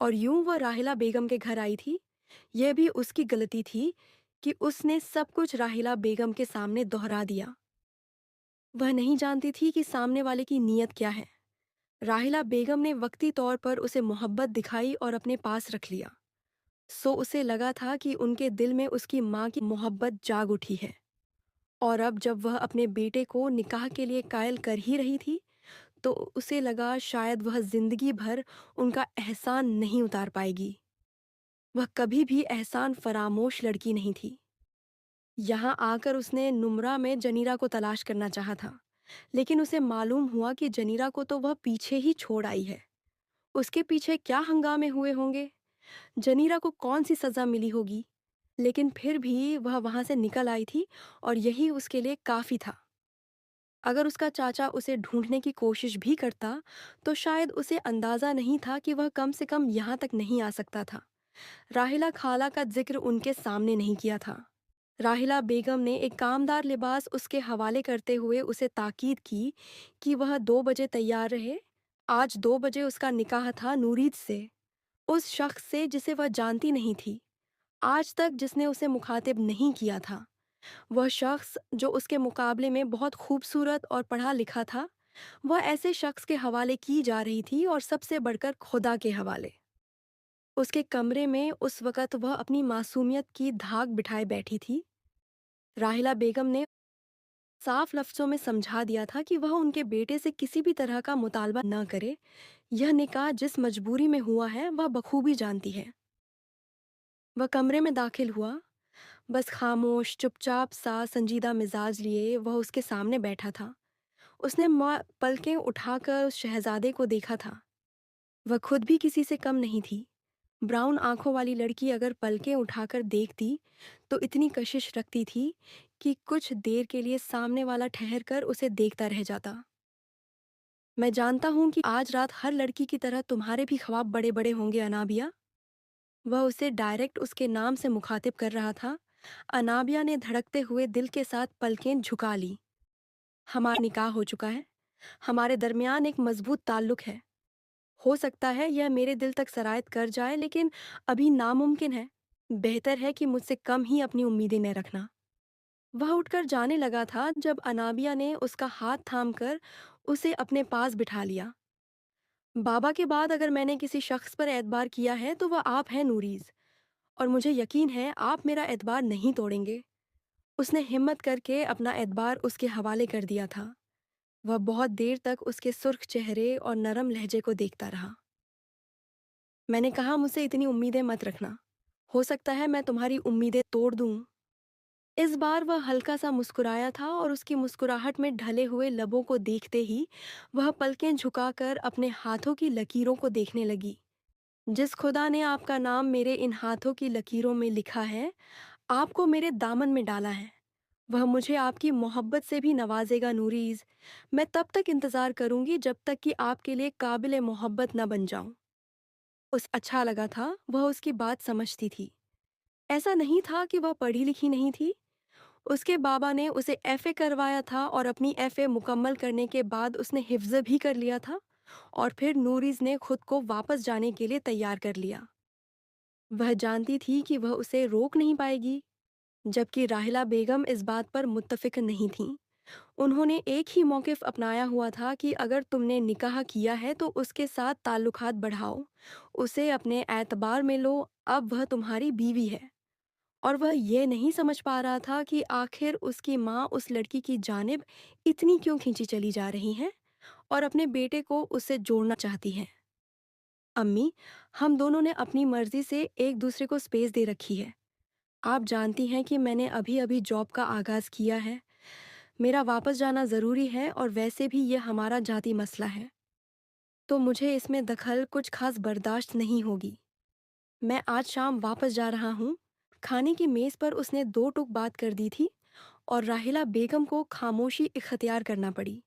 Speaker 1: और यूं वह राहिला बेगम के घर आई थी। यह भी उसकी गलती थी कि उसने सब कुछ राहिला बेगम के सामने दोहरा दिया। वह नहीं जानती थी कि सामने वाले की नीयत क्या है। राहिला बेगम ने वक्ती तौर पर उसे मोहब्बत दिखाई और अपने पास रख लिया। सो उसे लगा था कि उनके दिल में उसकी माँ की मोहब्बत जाग उठी है। और अब जब वह अपने बेटे को निकाह के लिए कायल कर ही रही थी तो उसे लगा शायद वह जिंदगी भर उनका एहसान नहीं उतार पाएगी। वह कभी भी एहसान फरामोश लड़की नहीं थी। यहाँ आकर उसने नुम्रा में जनीरा को तलाश करना चाहा था, लेकिन उसे मालूम हुआ कि जनीरा को तो वह पीछे ही छोड़ आई है। उसके पीछे क्या हंगामे हुए होंगे, जनीरा को कौन सी सजा मिली होगी, लेकिन फिर भी वह वहां से निकल आई थी और यही उसके लिए काफी था। अगर उसका चाचा उसे ढूंढने की कोशिश भी करता तो शायद उसे अंदाजा नहीं था कि वह कम से कम यहाँ तक नहीं आ सकता था। राहिला खाला का जिक्र उनके सामने नहीं किया था। राहिला बेगम ने एक कामदार लिबास उसके हवाले करते हुए उसे ताकीद की कि वह 2 बजे तैयार रहे। आज 2 बजे उसका निकाह था नूरीद से, उस शख्स से जिसे वह जानती नहीं थी, आज तक जिसने उसे मुखातिब नहीं किया था। वह शख्स जो उसके मुकाबले में बहुत खूबसूरत और पढ़ा लिखा था, वह ऐसे शख्स के हवाले की जा रही थी और सबसे बढ़कर खुदा के हवाले। उसके कमरे में उस वक़्त वह अपनी मासूमियत की धाक बिठाए बैठी थी। राहिला बेगम ने साफ लफ्ज़ों में समझा दिया था कि वह उनके बेटे से किसी भी तरह का मुतालबा न करे। यह निकाह जिस मजबूरी में हुआ है वह बखूबी जानती है। वह कमरे में दाखिल हुआ, बस खामोश, चुपचाप सा संजीदा मिजाज लिए वह उसके सामने बैठा था। उसने पलकें उठाकर उस शहजादे को देखा था। वह खुद भी किसी से कम नहीं थी। ब्राउन आंखों वाली लड़की अगर पलकें उठाकर देखती तो इतनी कशिश रखती थी कि कुछ देर के लिए सामने वाला ठहर कर उसे देखता रह जाता। मैं जानता हूं कि आज रात हर लड़की की तरह तुम्हारे भी ख्वाब बड़े बड़े होंगे अनाबिया। वह उसे डायरेक्ट उसके नाम से मुखातिब कर रहा था। अनाबिया ने धड़कते हुए दिल के साथ पलकें झुका ली। हमारा निकाह हो चुका है। हमारे दरमियान एक मजबूत ताल्लुक है। हो सकता है यह मेरे दिल तक सरायत कर जाए, लेकिन अभी नामुमकिन है। बेहतर है कि मुझसे कम ही अपनी उम्मीदें न रखना। वह उठकर जाने लगा था जब अनाबिया ने उसका हाथ थामकर उसे अपने पास बिठा लिया। बाबा के बाद अगर मैंने किसी शख्स पर एतबार किया है तो वह आप हैं नूरीज, और मुझे यकीन है आप मेरा एतबार नहीं तोड़ेंगे। उसने हिम्मत करके अपना एतबार उसके हवाले कर दिया था। वह बहुत देर तक उसके सुर्ख चेहरे और नरम लहजे को देखता रहा। मैंने कहा मुझसे इतनी उम्मीदें मत रखना। हो सकता है मैं तुम्हारी उम्मीदें तोड़ दूं। इस बार वह हल्का सा मुस्कुराया था और उसकी मुस्कुराहट में ढले हुए लबों को देखते ही वह पलकें झुकाकर अपने हाथों की लकीरों को देखने लगी। जिस खुदा ने आपका नाम मेरे इन हाथों की लकीरों में लिखा है, आपको मेरे दामन में डाला है, वह मुझे आपकी मोहब्बत से भी नवाजेगा नूरीज। मैं तब तक इंतजार करूंगी जब तक कि आपके लिए काबिल मोहब्बत न बन जाऊं। उस अच्छा लगा था, वह उसकी बात समझती थी। ऐसा नहीं था कि वह पढ़ी लिखी नहीं थी। उसके बाबा ने उसे एफए करवाया था और अपनी एफए मुकम्मल करने के बाद उसने हिफ्ज भी कर लिया था, और फिर नूरीज ने खुद को वापस जाने के लिए तैयार कर लिया। वह जानती थी कि वह उसे रोक नहीं पाएगी, जबकि राहिला बेगम इस बात पर मुत्तफिक नहीं थीं। उन्होंने एक ही मौक़िफ़ अपनाया हुआ था कि अगर तुमने निकाह किया है तो उसके साथ ताल्लुकात बढ़ाओ, उसे अपने एतबार में लो, अब वह तुम्हारी बीवी है। और वह ये नहीं समझ पा रहा था कि आखिर उसकी माँ उस लड़की की जानिब इतनी क्यों खींची चली जा रही हैं और अपने बेटे को उससे जोड़ना चाहती हैं। अम्मी, हम दोनों ने अपनी मर्जी से एक दूसरे को स्पेस दे रखी है। आप जानती हैं कि मैंने अभी अभी जॉब का आगाज़ किया है। मेरा वापस जाना ज़रूरी है और वैसे भी ये हमारा जाती मसला है, तो मुझे इसमें दखल कुछ खास बर्दाश्त नहीं होगी। मैं आज शाम वापस जा रहा हूँ। खाने की मेज़ पर उसने दो टूक बात कर दी थी और राहिला बेगम को खामोशी इख्तियार करना पड़ी।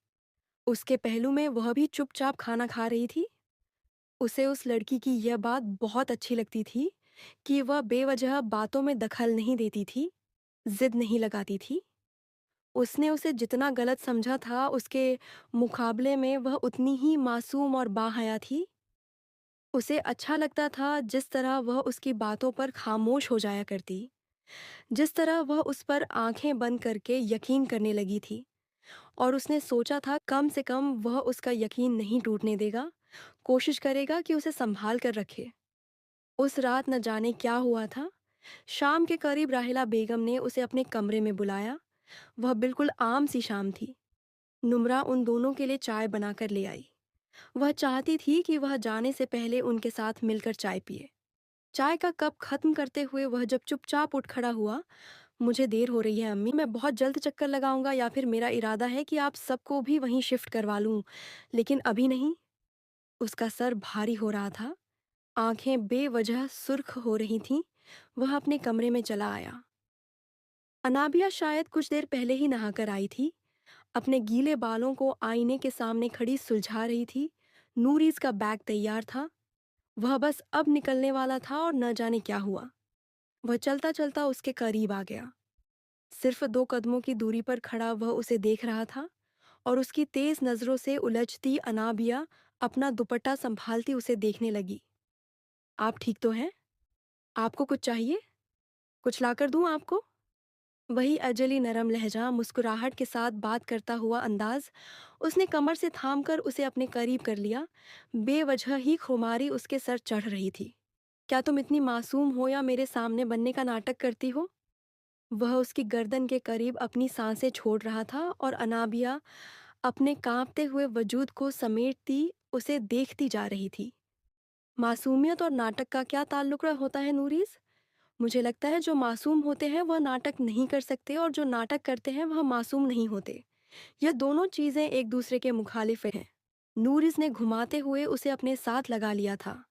Speaker 1: उसके पहलू में वह भी चुपचाप खाना खा रही थी। उसे उस लड़की की यह बात बहुत अच्छी लगती थी कि वह बेवजह बातों में दखल नहीं देती थी, जिद नहीं लगाती थी। उसने उसे जितना गलत समझा था उसके मुकाबले में वह उतनी ही मासूम और बाहया थी। उसे अच्छा लगता था जिस तरह वह उसकी बातों पर खामोश हो जाया करती, जिस तरह वह उस पर आंखें बंद करके यकीन करने लगी थी। और उसने सोचा था कम से कम वह उसका यकीन नहीं टूटने देगा, कोशिश करेगा कि उसे संभाल कर रखे। उस रात न जाने क्या हुआ था। शाम के करीब राहिला बेगम ने उसे अपने कमरे में बुलाया। वह बिल्कुल आम सी शाम थी। नुम्रा उन दोनों के लिए चाय बनाकर ले आई। वह चाहती थी कि वह जाने से पहले उनके साथ मिलकर चाय पिए। चाय का कप खत्म करते हुए वह जब चुपचाप उठ खड़ा हुआ, मुझे देर हो रही है अम्मी, मैं बहुत जल्द चक्कर लगाऊंगा, या फिर मेरा इरादा है कि आप सबको भी वहीं शिफ्ट करवा लूं, लेकिन अभी नहीं। उसका सर भारी हो रहा था, आंखें बेवजह सुर्ख हो रही थीं। वह अपने कमरे में चला आया। अनाबिया शायद कुछ देर पहले ही नहाकर आई थी। अपने गीले बालों को आईने के सामने खड़ी सुलझा रही थी। नूरीज का बैग तैयार था। वह बस अब निकलने वाला था और न जाने क्या हुआ। वह चलता चलता उसके करीब आ गया। सिर्फ 2 कदमों की दूरी पर खड़ा वह उसे देख रहा था, और उसकी तेज नजरों से उलझती अनाबिया अपना दुपट्टा संभालती उसे देखने लगी। आप ठीक तो हैं? आपको कुछ चाहिए? कुछ लाकर दूं आपको? वही अजली नरम लहजा, मुस्कुराहट के साथ बात करता हुआ अंदाज। उसने कमर से थामकर उसे अपने करीब कर लिया। बेवजह ही खुमारी उसके सर चढ़ रही थी। क्या तुम इतनी मासूम हो या मेरे सामने बनने का नाटक करती हो? वह उसकी गर्दन के करीब अपनी सांसें छोड़ रहा था और अनाबिया अपने कांपते हुए वजूद को समेटती उसे देखती जा रही थी। मासूमियत और नाटक का क्या ताल्लुक होता है नूरिस? मुझे लगता है जो मासूम होते हैं वह नाटक नहीं कर सकते और जो नाटक करते हैं वह मासूम नहीं होते। यह दोनों चीजें एक दूसरे के मुखालिफ हैं। नूरिस ने घुमाते हुए उसे अपने साथ लगा लिया था।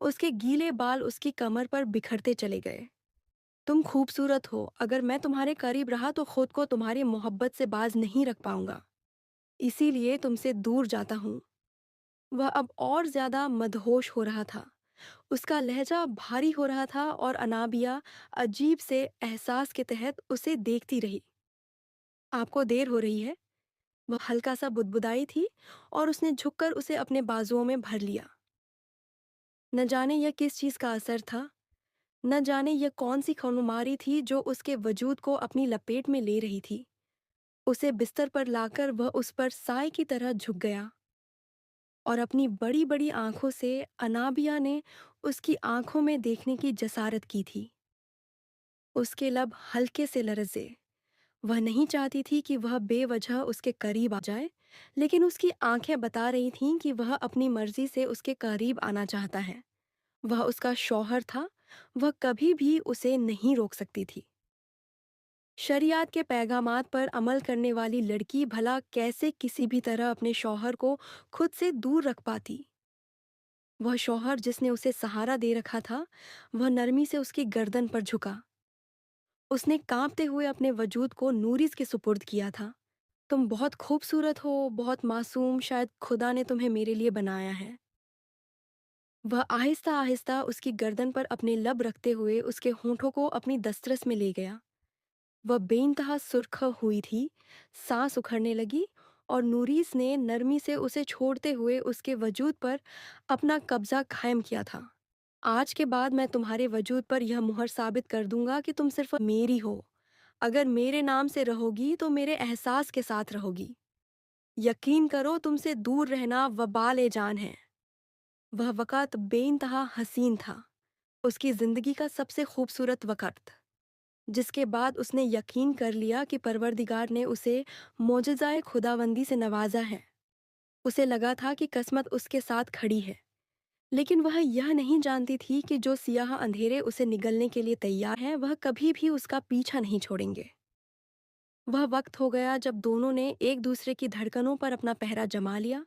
Speaker 1: उसके गीले बाल उसकी कमर पर बिखरते चले गए। तुम खूबसूरत हो, अगर मैं तुम्हारे करीब रहा तो खुद को तुम्हारी मोहब्बत से बाज नहीं रख पाऊंगा, इसीलिए तुमसे दूर जाता हूँ। वह अब और ज्यादा मदहोश हो रहा था। उसका लहजा भारी हो रहा था और अनाबिया अजीब से एहसास के तहत उसे देखती रही। आपको देर हो रही है, वह हल्का सा बुदबुदाई थी और उसने झुककर उसे अपने बाजुओं में भर लिया। न जाने यह किस चीज का असर था, न जाने यह कौन सी खुमारी थी जो उसके वजूद को अपनी लपेट में ले रही थी। उसे बिस्तर पर लाकर वह उस पर साए की तरह झुक गया और अपनी बड़ी बड़ी आंखों से अनाबिया ने उसकी आंखों में देखने की जसारत की थी। उसके लब हल्के से लरजे। वह नहीं चाहती थी कि वह बेवजह उसके करीब आ जाए, लेकिन उसकी आंखें बता रही थीं कि वह अपनी मर्जी से उसके करीब आना चाहता है। वह उसका शौहर था, वह कभी भी उसे नहीं रोक सकती थी। शरियत के पैगामात पर अमल करने वाली लड़की भला कैसे किसी भी तरह अपने शौहर को खुद से दूर रख पाती? वह शौहर जिसने उसे सहारा दे रखा था, वह नरमी से उसकी गर्दन पर झुका। उसने कांपते हुए अपने वजूद को नूरिस के सुपुर्द किया था। तुम बहुत खूबसूरत हो, बहुत मासूम, शायद खुदा ने तुम्हें मेरे लिए बनाया है। वह आहिस्ता आहिस्ता उसकी गर्दन पर अपने लब रखते हुए उसके होठों को अपनी दस्तरस में ले गया। वह बेइंतहा सुर्ख हुई थी, सांस उखड़ने लगी और नूरिस ने नरमी से उसे छोड़ते हुए उसके वजूद पर अपना कब्जा कायम किया था। आज के बाद मैं तुम्हारे वजूद पर यह मुहर साबित कर दूंगा कि तुम सिर्फ मेरी हो। अगर मेरे नाम से रहोगी तो मेरे एहसास के साथ रहोगी। यकीन करो, तुमसे दूर रहना वबाल जान है। वह वक़्त बेइंतहा हसीन था, उसकी जिंदगी का सबसे खूबसूरत वक़्त, जिसके बाद उसने यकीन कर लिया कि परवरदिगार ने उसे मोजज़ाए खुदावंदी से नवाजा है। उसे लगा था कि किस्मत उसके साथ खड़ी है, लेकिन वह यह नहीं जानती थी कि जो सियाह अंधेरे उसे निगलने के लिए तैयार हैं, वह कभी भी उसका पीछा नहीं छोड़ेंगे। वह वक्त हो गया जब दोनों ने एक दूसरे की धड़कनों पर अपना पहरा जमा लिया।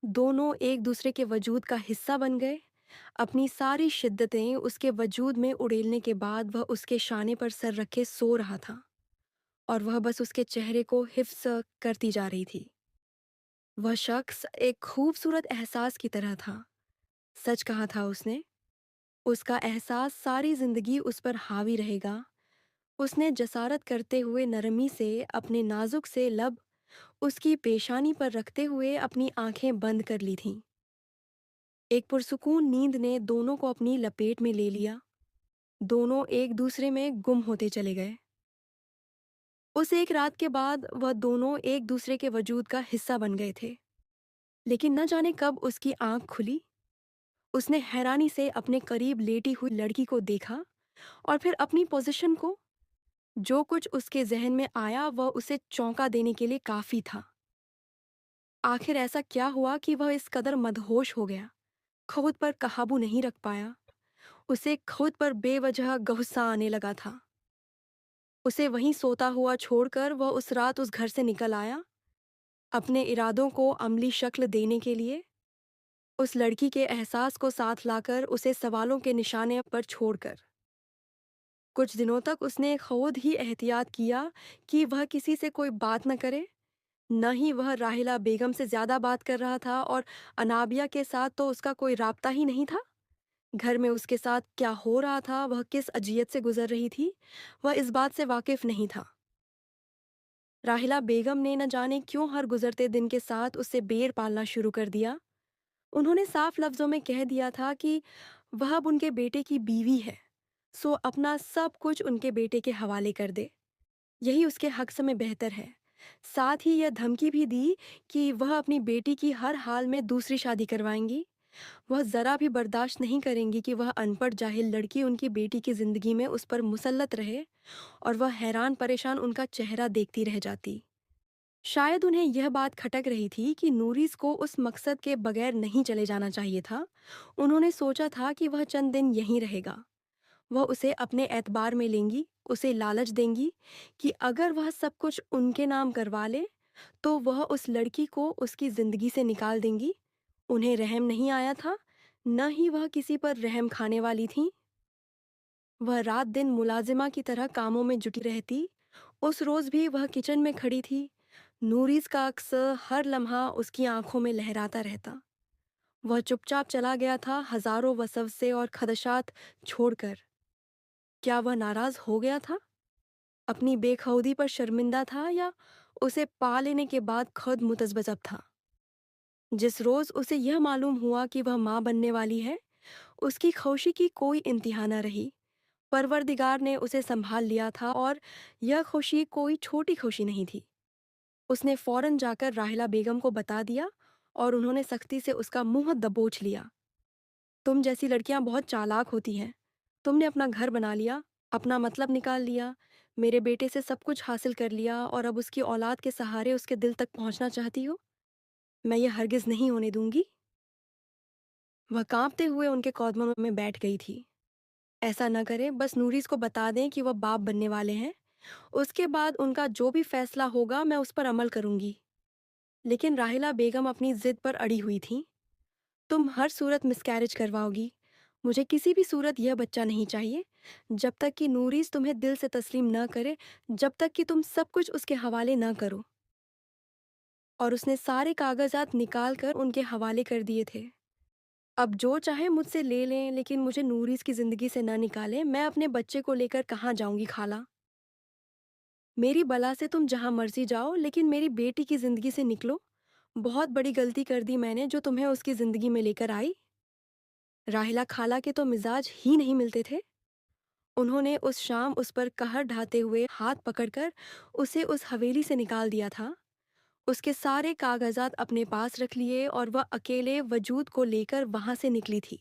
Speaker 1: दोनों एक दूसरे के वजूद का हिस्सा बन गए। अपनी सारी शिद्दतें उसके वजूद में उड़ेलने के बाद वह उसके शाने पर सर रखे सो रहा था और वह बस उसके चेहरे को हिफ्स करती जा रही थी। वह शख्स एक खूबसूरत एहसास की तरह था। सच कहा था उसने। उसका एहसास सारी जिंदगी उस पर हावी रहेगा। उसने जसारत करते हुए नरमी से अपने नाजुक से लब उसकी पेशानी पर रखते हुए अपनी आंखें बंद कर ली थीं। एक पुरसुकून नींद ने दोनों को अपनी लपेट में ले लिया। दोनों एक दूसरे में गुम होते चले गए। उस एक रात के बाद वह दोनों एक दूसरे के वजूद का हिस्सा बन गए थे। लेकिन न जाने कब उसकी आंख खुली। उसने हैरानी से अपने करीब लेटी हुई लड़की को देखा और फिर अपनी पोजीशन को। जो कुछ उसके जहन में आया वह उसे चौंका देने के लिए काफी था। आखिर ऐसा क्या हुआ कि वह इस कदर मदहोश हो गया? खुद पर काबू नहीं रख पाया। उसे खुद पर बेवजह गुस्सा आने लगा था। उसे वहीं सोता हुआ छोड़कर वह उस रात उस घर से निकल आया, अपने इरादों को अमली शक्ल देने के लिए। उस लड़की के एहसास को साथ लाकर उसे सवालों के निशाने पर छोड़कर। कुछ दिनों तक उसने खुद ही एहतियात किया कि वह किसी से कोई बात न करे। न ही वह राहिला बेगम से ज्यादा बात कर रहा था और अनाबिया के साथ तो उसका कोई राब्ता ही नहीं था। घर में उसके साथ क्या हो रहा था, वह किस अजियत से गुजर रही थी, वह इस बात से वाकिफ नहीं था। राहिला बेगम ने न जाने क्यों हर गुजरते दिन के साथ उससे बेर पालना शुरू कर दिया। उन्होंने साफ लफ्जों में कह दिया था कि वह अब उनके बेटे की बीवी है, सो अपना सब कुछ उनके बेटे के हवाले कर दे। यही उसके हक में बेहतर है। साथ ही यह धमकी भी दी कि वह अपनी बेटी की हर हाल में दूसरी शादी करवाएंगी। वह ज़रा भी बर्दाश्त नहीं करेंगी कि वह अनपढ़ जाहिल लड़की उनकी बेटी की ज़िंदगी में उस पर मुसल्लत रहे और वह हैरान परेशान उनका चेहरा देखती रह जाती। शायद उन्हें यह बात खटक रही थी कि नूरिस को उस मकसद के बगैर नहीं चले जाना चाहिए था। उन्होंने सोचा था कि वह चंद दिन यहीं रहेगा। वह उसे अपने एतबार में लेंगी, उसे लालच देंगी कि अगर वह सब कुछ उनके नाम करवा ले तो वह उस लड़की को उसकी जिंदगी से निकाल देंगी। उन्हें रहम नहीं आया था, न ही वह किसी पर रहम खाने वाली थीं। वह रात दिन मुलाजिमा की तरह कामों में जुटी रहती। उस रोज भी वह किचन में खड़ी थी। नूरिस का अक्स हर लम्हा उसकी आंखों में लहराता रहता। वह चुपचाप चला गया था, हजारों वसवसे और खदशात छोड़कर। क्या वह नाराज हो गया था, अपनी बेखौदी पर शर्मिंदा था, या उसे पा लेने के बाद खुद मुतज़ब्ज़ब था? जिस रोज उसे यह मालूम हुआ कि वह माँ बनने वाली है, उसकी खुशी की कोई इंतहा न रही। परवरदिगार ने उसे संभाल लिया था और यह खुशी कोई छोटी खुशी नहीं थी। उसने फौरन जाकर राहिला बेगम को बता दिया और उन्होंने सख्ती से उसका मुंह दबोच लिया। तुम जैसी लड़कियां बहुत चालाक होती हैं। तुमने अपना घर बना लिया, अपना मतलब निकाल लिया, मेरे बेटे से सब कुछ हासिल कर लिया और अब उसकी औलाद के सहारे उसके दिल तक पहुंचना चाहती हो। मैं ये हरगिज नहीं होने दूंगी। वह कांपते हुए उनके कदमों में बैठ गई थी। ऐसा न करें, बस नूरिस को बता दें कि वह बाप बनने वाले हैं। उसके बाद उनका जो भी फैसला होगा मैं उस पर अमल करूंगी। लेकिन राहिला बेगम अपनी जिद पर अड़ी हुई थीं। तुम हर सूरत मिसकैरेज करवाओगी। मुझे किसी भी सूरत यह बच्चा नहीं चाहिए। जब तक कि नूरिस तुम्हें दिल से तस्लीम न करे, जब तक कि तुम सब कुछ उसके हवाले न करो। और उसने सारे कागजात निकाल कर उनके हवाले कर दिए थे। अब जो चाहे मुझसे ले लें, लेकिन मुझे नूरिस की जिंदगी से न निकालें। मैं अपने बच्चे को लेकर कहाँ जाऊंगी खाला? मेरी बला से तुम जहां मर्जी जाओ, लेकिन मेरी बेटी की जिंदगी से निकलो। बहुत बड़ी गलती कर दी मैंने जो तुम्हें उसकी जिंदगी में लेकर आई। राहिला खाला के तो मिजाज ही नहीं मिलते थे। उन्होंने उस शाम उस पर कहर ढाते हुए हाथ पकड़कर उसे उस हवेली से निकाल दिया था। उसके सारे कागजात अपने पास रख लिए और वह अकेले वजूद को लेकर वहां से निकली थी,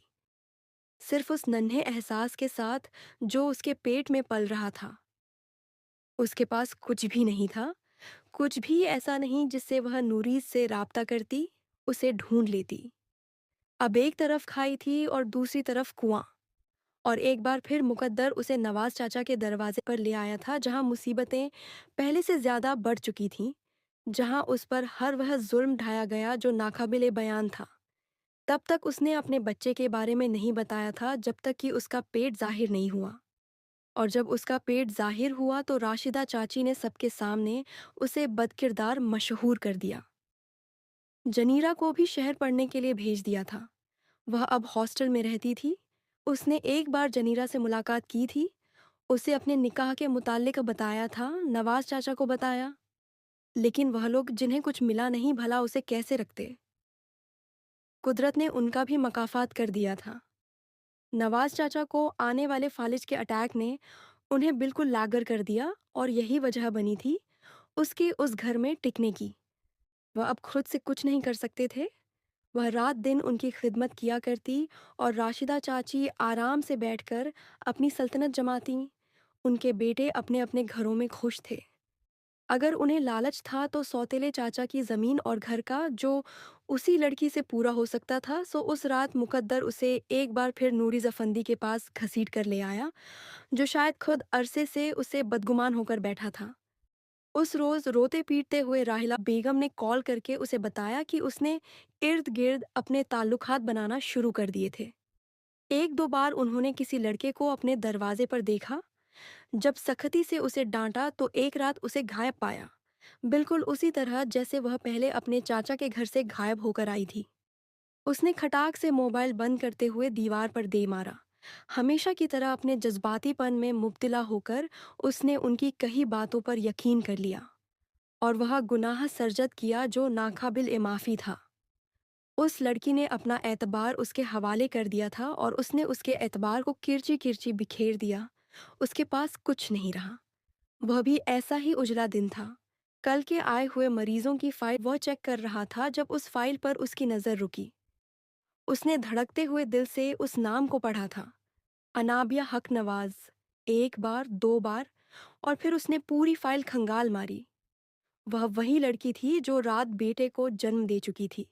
Speaker 1: सिर्फ उस नन्हे एहसास के साथ जो उसके पेट में पल रहा था। उसके पास कुछ भी नहीं था, कुछ भी ऐसा नहीं जिससे वह नूरीस से राब्ता करती, उसे ढूंढ लेती। अब एक तरफ खाई थी और दूसरी तरफ कुआं। और एक बार फिर मुकद्दर उसे नवाज चाचा के दरवाजे पर ले आया था, जहां मुसीबतें पहले से ज्यादा बढ़ चुकी थीं, जहां उस पर हर वह जुल्म ढाया गया जो नाकाबिले बयान था। तब तक उसने अपने बच्चे के बारे में नहीं बताया था, जब तक कि उसका पेट जाहिर नहीं हुआ। और जब उसका पेट जाहिर हुआ तो राशिदा चाची ने सबके सामने उसे बदकिरदार मशहूर कर दिया। जनीरा को भी शहर पढ़ने के लिए भेज दिया था। वह अब हॉस्टल में रहती थी। उसने एक बार जनीरा से मुलाकात की थी, उसे अपने निकाह के मुताल्लिक बताया था, नवाज चाचा को बताया। लेकिन वह लोग जिन्हें कुछ मिला नहीं, भला उसे कैसे रखते? कुदरत ने उनका भी मकाफात कर दिया था। नवाज चाचा को आने वाले फालिज के अटैक ने उन्हें बिल्कुल लागर कर दिया और यही वजह बनी थी उसके उस घर में टिकने की। वह अब खुद से कुछ नहीं कर सकते थे। वह रात दिन उनकी खिदमत किया करती और राशिदा चाची आराम से बैठकर अपनी सल्तनत जमाती। उनके बेटे अपने अपने घरों में खुश थे। अगर उन्हें लालच था तो सौतेले चाचा की जमीन और घर का, जो उसी लड़की से पूरा हो सकता था, सो उस रात मुकद्दर उसे एक बार फिर नूरी जफंदी के पास घसीट कर ले आया, जो शायद खुद अरसे से उसे बदगुमान होकर बैठा था। उस रोज रोते पीटते हुए राहिला बेगम ने कॉल करके उसे बताया कि उसने इर्द गिर्द अपने ताल्लुकात बनाना शुरू कर दिए थे। एक दो बार उन्होंने किसी लड़के को अपने दरवाजे पर देखा। जब सख्ती से उसे डांटा तो एक रात उसे गायब पाया, बिल्कुल उसी तरह जैसे वह पहले अपने चाचा के घर से गायब होकर आई थी। उसने खटाक से मोबाइल बंद करते हुए दीवार पर दे मारा। हमेशा की तरह अपने जज्बातीपन में मुब्तला होकर उसने उनकी कही बातों पर यकीन कर लिया और वह गुनाह सरजद किया जो नाकाबिल इमाफी था। उस लड़की ने अपना एतबार उसके हवाले कर दिया था और उसने उसके एतबार को किरची किरची बिखेर दिया। उसके पास कुछ नहीं रहा। वह भी ऐसा ही उजला दिन था। कल के आए हुए मरीजों की फाइल वह चेक कर रहा था जब उस फाइल पर उसकी नजर रुकी। उसने धड़कते हुए दिल से उस नाम को पढ़ा था, अनाबिया हक नवाज। एक बार, दो बार, और फिर उसने पूरी फाइल खंगाल मारी। वह वही लड़की थी जो रात बेटे को जन्म दे चुकी थी।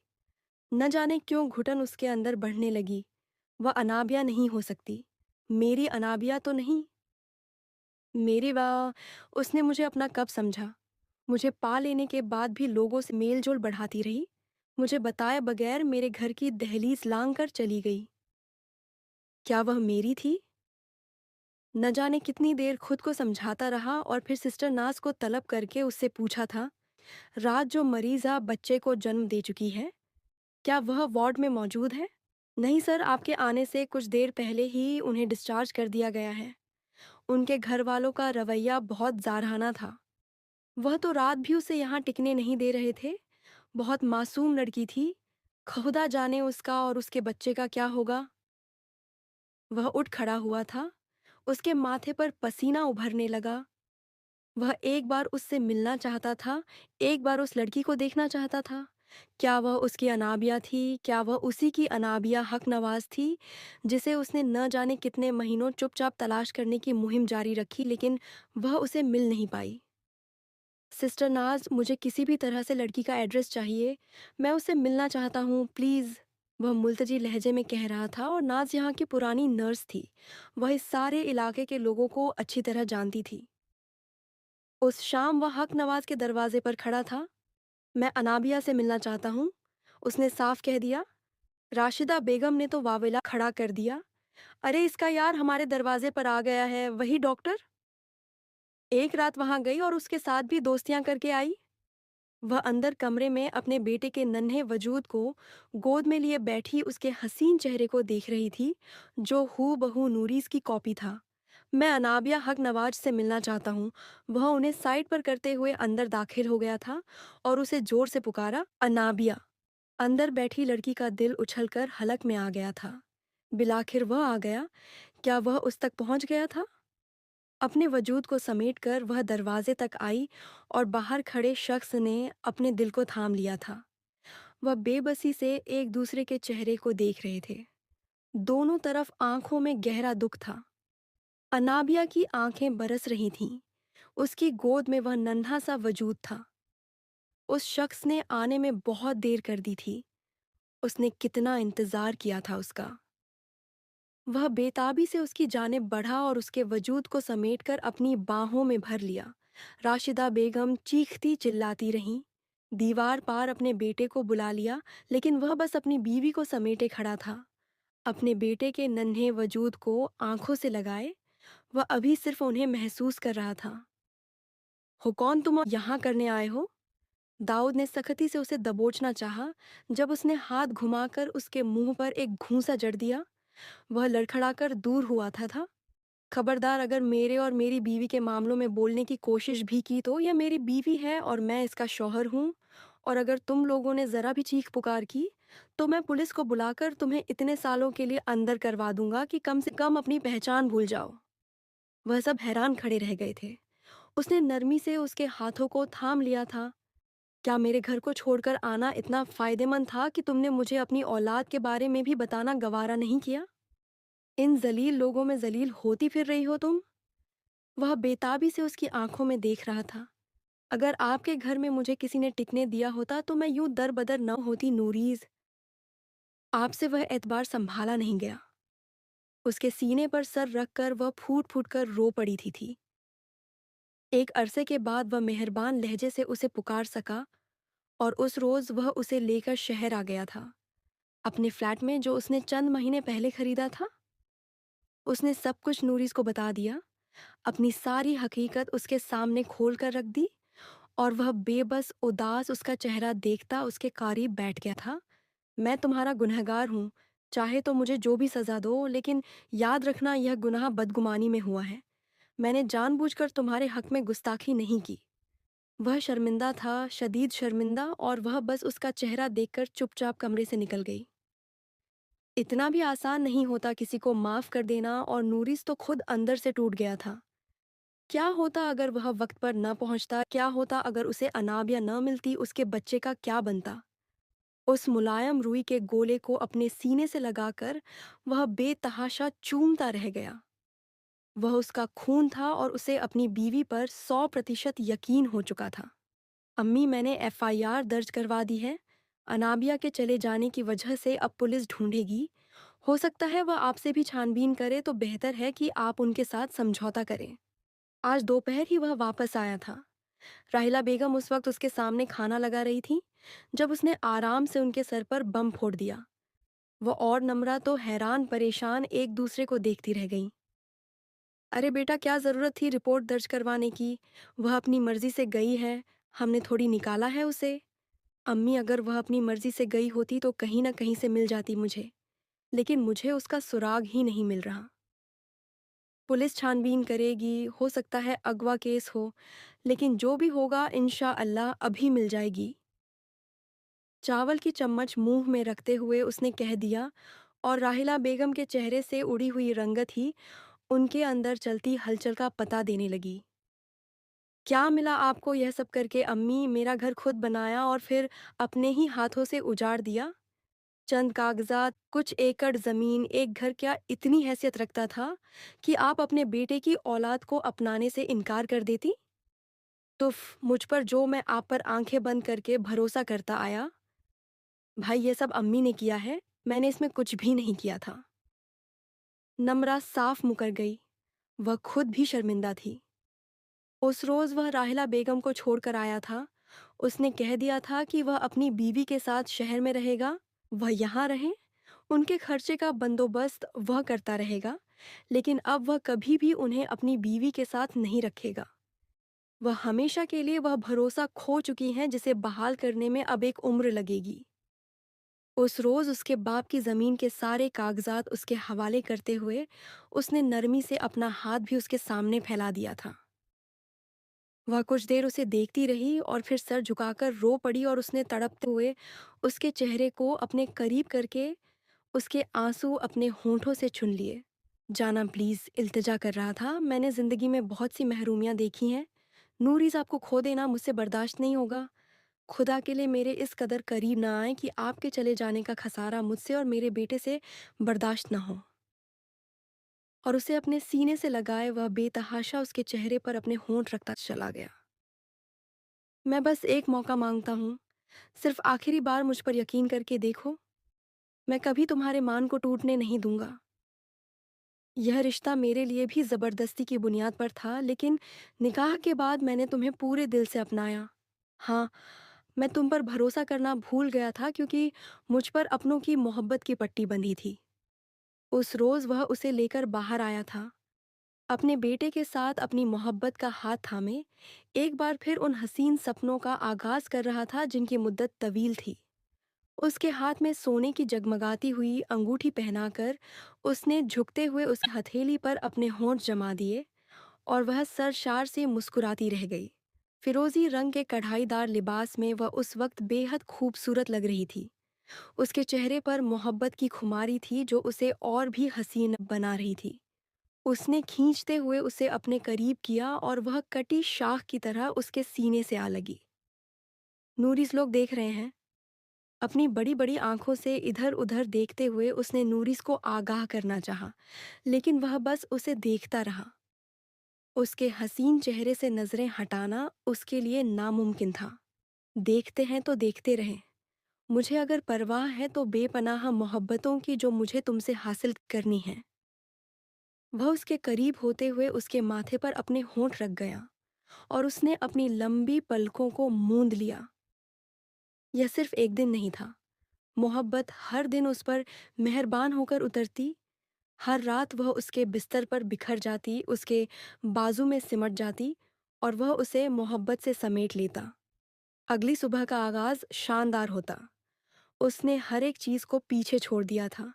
Speaker 1: न जाने क्यों घुटन उसके अंदर बढ़ने लगी। वह अनाबिया नहीं हो सकती। मेरी अनाबिया तो नहीं। मेरी वाह, उसने मुझे अपना कब समझा। मुझे पा लेने के बाद भी लोगों से मेल जोल बढ़ाती रही। मुझे बताए बगैर मेरे घर की दहलीज लांग कर चली गई। क्या वह मेरी थी? न जाने कितनी देर खुद को समझाता रहा और फिर सिस्टर नाज को तलब करके उससे पूछा था, रात जो मरीजा बच्चे को जन्म दे चुकी है, क्या वह वार्ड में मौजूद है? नहीं सर, आपके आने से कुछ देर पहले ही उन्हें डिस्चार्ज कर दिया गया है। उनके घर वालों का रवैया बहुत जारहाना था। वह तो रात भी उसे यहाँ टिकने नहीं दे रहे थे। बहुत मासूम लड़की थी। खुदा जाने उसका और उसके बच्चे का क्या होगा। वह उठ खड़ा हुआ था। उसके माथे पर पसीना उभरने लगा। वह एक बार उससे मिलना चाहता था, एक बार उस लड़की को देखना चाहता था। क्या वह उसकी अनाबिया थी? क्या वह उसी की अनाबिया हक नवाज थी, जिसे उसने न जाने कितने महीनों चुपचाप तलाश करने की मुहिम जारी रखी, लेकिन वह उसे मिल नहीं पाई। सिस्टर नाज, मुझे किसी भी तरह से लड़की का एड्रेस चाहिए। मैं उससे मिलना चाहता हूँ, प्लीज़। वह मुल्तजी लहजे में कह रहा था और नाज यहाँ की पुरानी नर्स थी। वह इस सारे इलाके के लोगों को अच्छी तरह जानती थी। उस शाम वह हक नवाज के दरवाजे पर खड़ा था। मैं अनाबिया से मिलना चाहता हूँ, उसने साफ कह दिया। राशिदा बेगम ने तो वावेला खड़ा कर दिया। अरे इसका यार हमारे दरवाजे पर आ गया है, वही डॉक्टर। एक रात वहां गई और उसके साथ भी दोस्तियां करके आई। वह अंदर कमरे में अपने बेटे के नन्हे वजूद को गोद में लिए बैठी उसके हसीन चेहरे को देख रही थी, जो हू बहू नूरीस की कॉपी था। मैं अनाबिया हक नवाज से मिलना चाहता हूँ। वह उन्हें साइड पर करते हुए अंदर दाखिल हो गया था और उसे जोर से पुकारा, अनाबिया। अंदर बैठी लड़की का दिल उछलकर हलक में आ गया था। बिलाखिर वह आ गया। क्या वह उस तक पहुंच गया था? अपने वजूद को समेटकर वह दरवाजे तक आई और बाहर खड़े शख्स ने अपने दिल को थाम लिया था। वह बेबसी से एक दूसरे के चेहरे को देख रहे थे। दोनों तरफ आंखों में गहरा दुख था। अनाबिया की आंखें बरस रही थीं। उसकी गोद में वह नन्हा सा वजूद था। उस शख्स ने आने में बहुत देर कर दी थी। उसने कितना इंतजार किया था उसका। वह बेताबी से उसकी जानिब बढ़ा और उसके वजूद को समेटकर अपनी बाहों में भर लिया। राशिदा बेगम चीखती चिल्लाती रहीं। दीवार पार अपने बेटे को बुला लिया, लेकिन वह बस अपनी बीवी को समेटे खड़ा था। अपने बेटे के नन्हे वजूद को आंखों से लगाए वह अभी सिर्फ उन्हें महसूस कर रहा था। हो कौन तुम यहाँ करने आए हो? दाऊद ने सख्ती से उसे दबोचना चाहा, जब उसने हाथ घुमाकर उसके मुंह पर एक घूंसा जड़ दिया। वह लड़खड़ाकर दूर हुआ था। खबरदार, अगर मेरे और मेरी बीवी के मामलों में बोलने की कोशिश भी की तो यह मेरी बीवी है और मैं इसका शौहर हूँ। और अगर तुम लोगों ने जरा भी चीख पुकार की तो मैं पुलिस को बुलाकर तुम्हें इतने सालों के लिए अंदर करवा दूंगा कि कम से कम अपनी पहचान भूल जाओ। वह सब हैरान खड़े रह गए थे। उसने नरमी से उसके हाथों को थाम लिया था। क्या मेरे घर को छोड़कर आना इतना फायदेमंद था कि तुमने मुझे अपनी औलाद के बारे में भी बताना गवारा नहीं किया? इन जलील लोगों में जलील होती फिर रही हो तुम। वह बेताबी से उसकी आंखों में देख रहा था। अगर आपके घर में मुझे किसी ने टिकने दिया होता तो मैं यूं दर बदर न होती नूरीज। आपसे वह एतबार संभाला नहीं गया। उसके सीने पर सर रखकर वह फूट फूट कर रो पड़ी थी। एक अरसे के बाद वह मेहरबान लहजे से उसे पुकार सका और उस रोज वह उसे लेकर शहर आ गया था, अपने फ्लैट में जो उसने चंद महीने पहले खरीदा था। उसने सब कुछ नूरीज को बता दिया, अपनी सारी हकीकत उसके सामने खोल कर रख दी। और वह बेबस उदास उसका चेहरा देखता उसके करीब बैठ गया था। मैं तुम्हारा गुनहगार हूँ, चाहे तो मुझे जो भी सजा दो, लेकिन याद रखना यह गुनाह बदगुमानी में हुआ है। मैंने जानबूझकर तुम्हारे हक में गुस्ताखी नहीं की। वह शर्मिंदा था, शदीद शर्मिंदा, और वह बस उसका चेहरा देखकर चुपचाप कमरे से निकल गई। इतना भी आसान नहीं होता किसी को माफ कर देना, और नूरिस तो खुद अंदर से टूट गया था। क्या होता अगर वह वक्त पर न पहुंचता? क्या होता अगर उसे अनाबिया न मिलती? उसके बच्चे का क्या बनता? उस मुलायम रुई के गोले को अपने सीने से लगाकर वह बेतहाशा चूमता रह गया। वह उसका खून था और उसे अपनी बीवी पर 100% यकीन हो चुका था। अम्मी, मैंने एफआईआर दर्ज करवा दी है। अनाबिया के चले जाने की वजह से अब पुलिस ढूंढेगी। हो सकता है वह आपसे भी छानबीन करे, तो बेहतर है कि आप उनके साथ समझौता करें। आज दोपहर ही वह वापस आया था। राहिला बेगम उस वक्त उसके सामने खाना लगा रही थी जब उसने आराम से उनके सर पर बम फोड़ दिया। वह और नम्रा तो हैरान परेशान एक दूसरे को देखती रह गईं। अरे बेटा, क्या ज़रूरत थी रिपोर्ट दर्ज करवाने की? वह अपनी मर्जी से गई है, हमने थोड़ी निकाला है उसे। अम्मी, अगर वह अपनी मर्जी से गई होती तो कहीं ना कहीं से मिल जाती मुझे, लेकिन मुझे उसका सुराग ही नहीं मिल रहा। पुलिस छानबीन करेगी, हो सकता है अगवा केस हो, लेकिन जो भी होगा इंशाअल्लाह अभी मिल जाएगी। चावल की चम्मच मुंह में रखते हुए उसने कह दिया, और राहिला बेगम के चेहरे से उड़ी हुई रंगत ही उनके अंदर चलती हलचल का पता देने लगी। क्या मिला आपको यह सब करके अम्मी? मेरा घर खुद बनाया और फिर अपने ही हाथों से उजाड़ दिया। चंद कागजात, कुछ एकड़ जमीन, एक घर क्या इतनी हैसियत रखता था कि आप अपने बेटे की औलाद को अपनाने से इनकार कर देती? मुझ पर, जो मैं आप पर आंखें बंद करके भरोसा करता आया। भाई, ये सब अम्मी ने किया है, मैंने इसमें कुछ भी नहीं किया था। नम्रा साफ मुकर गई। वह खुद भी शर्मिंदा थी। उस रोज वह राहिला बेगम को छोड़कर आया था। उसने कह दिया था कि वह अपनी बीवी के साथ शहर में रहेगा। वह यहाँ रहे, उनके खर्चे का बंदोबस्त वह करता रहेगा, लेकिन अब वह कभी भी उन्हें अपनी बीवी के साथ नहीं रखेगा। वह हमेशा के लिए वह भरोसा खो चुकी हैं जिसे बहाल करने में अब एक उम्र लगेगी। उस रोज उसके बाप की जमीन के सारे कागजात उसके हवाले करते हुए उसने नरमी से अपना हाथ भी उसके सामने फैला दिया था। वह कुछ देर उसे देखती रही और फिर सर झुकाकर रो पड़ी, और उसने तड़पते हुए उसके चेहरे को अपने करीब करके उसके आंसू अपने होंठों से छुन लिए। जाना प्लीज, इल्तिजा कर रहा था। मैंने जिंदगी में बहुत सी महरूमियां देखी हैं। नूरीज, आपको खो देना मुझसे बर्दाश्त नहीं होगा। खुदा के लिए मेरे इस कदर करीब ना आए कि आपके चले जाने का खसारा मुझसे और मेरे बेटे से बर्दाश्त ना हो। और उसे अपने सीने से लगाए वह बेतहाशा उसके चेहरे पर अपने होंठ रखता चला गया। मैं बस एक मौका मांगता हूँ, सिर्फ आखिरी बार मुझ पर यकीन करके देखो। मैं कभी तुम्हारे मान को टूटने नहीं दूंगा। यह रिश्ता मेरे लिए भी जबरदस्ती की बुनियाद पर था, लेकिन निकाह के बाद मैंने तुम्हें पूरे दिल से अपनाया। हाँ, मैं तुम पर भरोसा करना भूल गया था क्योंकि मुझ पर अपनों की मोहब्बत की पट्टी बंधी थी। उस रोज वह उसे लेकर बाहर आया था, अपने बेटे के साथ अपनी मोहब्बत का हाथ थामे एक बार फिर उन हसीन सपनों का आगाज कर रहा था जिनकी मुद्दत तवील थी। उसके हाथ में सोने की जगमगाती हुई अंगूठी पहनाकर उसने झुकते हुए उस हथेली पर अपने होंठ जमा दिए, और वह सरशार से मुस्कुराती रह गई। फिरोजी रंग के कढ़ाईदार लिबास में वह उस वक्त बेहद खूबसूरत लग रही थी। उसके चेहरे पर मोहब्बत की खुमारी थी जो उसे और भी हसीन बना रही थी। उसने खींचते हुए उसे अपने करीब किया और वह कटी शाख की तरह उसके सीने से आ लगी। नूरिस, लोग देख रहे हैं। अपनी बड़ी बड़ी आंखों से इधर उधर देखते हुए उसने नूरिस को आगाह करना चाहा, लेकिन वह बस उसे देखता रहा। उसके हसीन चेहरे से नजरें हटाना उसके लिए नामुमकिन था। देखते हैं तो देखते रहें। मुझे अगर परवाह है तो बेपनाह मोहब्बतों की जो मुझे तुमसे हासिल करनी है। वह उसके करीब होते हुए उसके माथे पर अपने होंठ रख गया, और उसने अपनी लंबी पलकों को मूंद लिया। यह सिर्फ एक दिन नहीं था। मोहब्बत हर दिन उस पर मेहरबान होकर उतरती। हर रात वह उसके बिस्तर पर बिखर जाती, उसके बाजू में सिमट जाती, और वह उसे मोहब्बत से समेट लेता। अगली सुबह का आगाज शानदार होता। उसने हर एक चीज को पीछे छोड़ दिया था।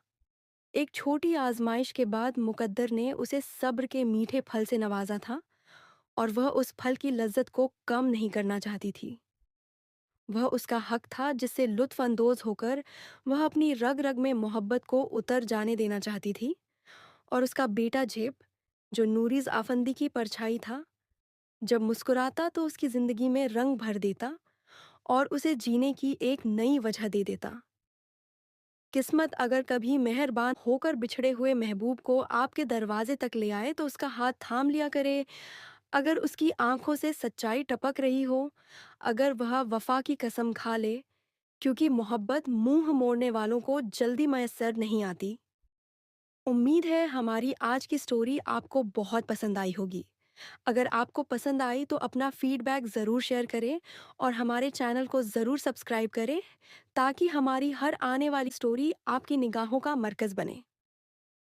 Speaker 1: एक छोटी आजमाइश के बाद मुकद्दर ने उसे सब्र के मीठे फल से नवाजा था, और वह उस फल की लज्जत को कम नहीं करना चाहती थी। वह उसका हक था जिससे लुत्फ अंदोज होकर वह अपनी रग रग में मोहब्बत को उतर जाने देना चाहती थी। और उसका बेटा जेब, जो नूरीज आफंदी की परछाई था, जब मुस्कुराता तो उसकी जिंदगी में रंग भर देता और उसे जीने की एक नई वजह दे देता। किस्मत अगर कभी मेहरबान होकर बिछड़े हुए महबूब को आपके दरवाजे तक ले आए तो उसका हाथ थाम लिया करे। अगर उसकी आंखों से सच्चाई टपक रही हो, अगर वह वफा की कसम खा ले, क्योंकि मोहब्बत मुंह मोड़ने वालों को जल्दी मैसर नहीं आती। उम्मीद है हमारी आज की स्टोरी आपको बहुत पसंद आई होगी। अगर आपको पसंद आई तो अपना फीडबैक ज़रूर शेयर करें और हमारे चैनल को ज़रूर सब्सक्राइब करें ताकि हमारी हर आने वाली स्टोरी आपकी निगाहों का मरकज़ बने।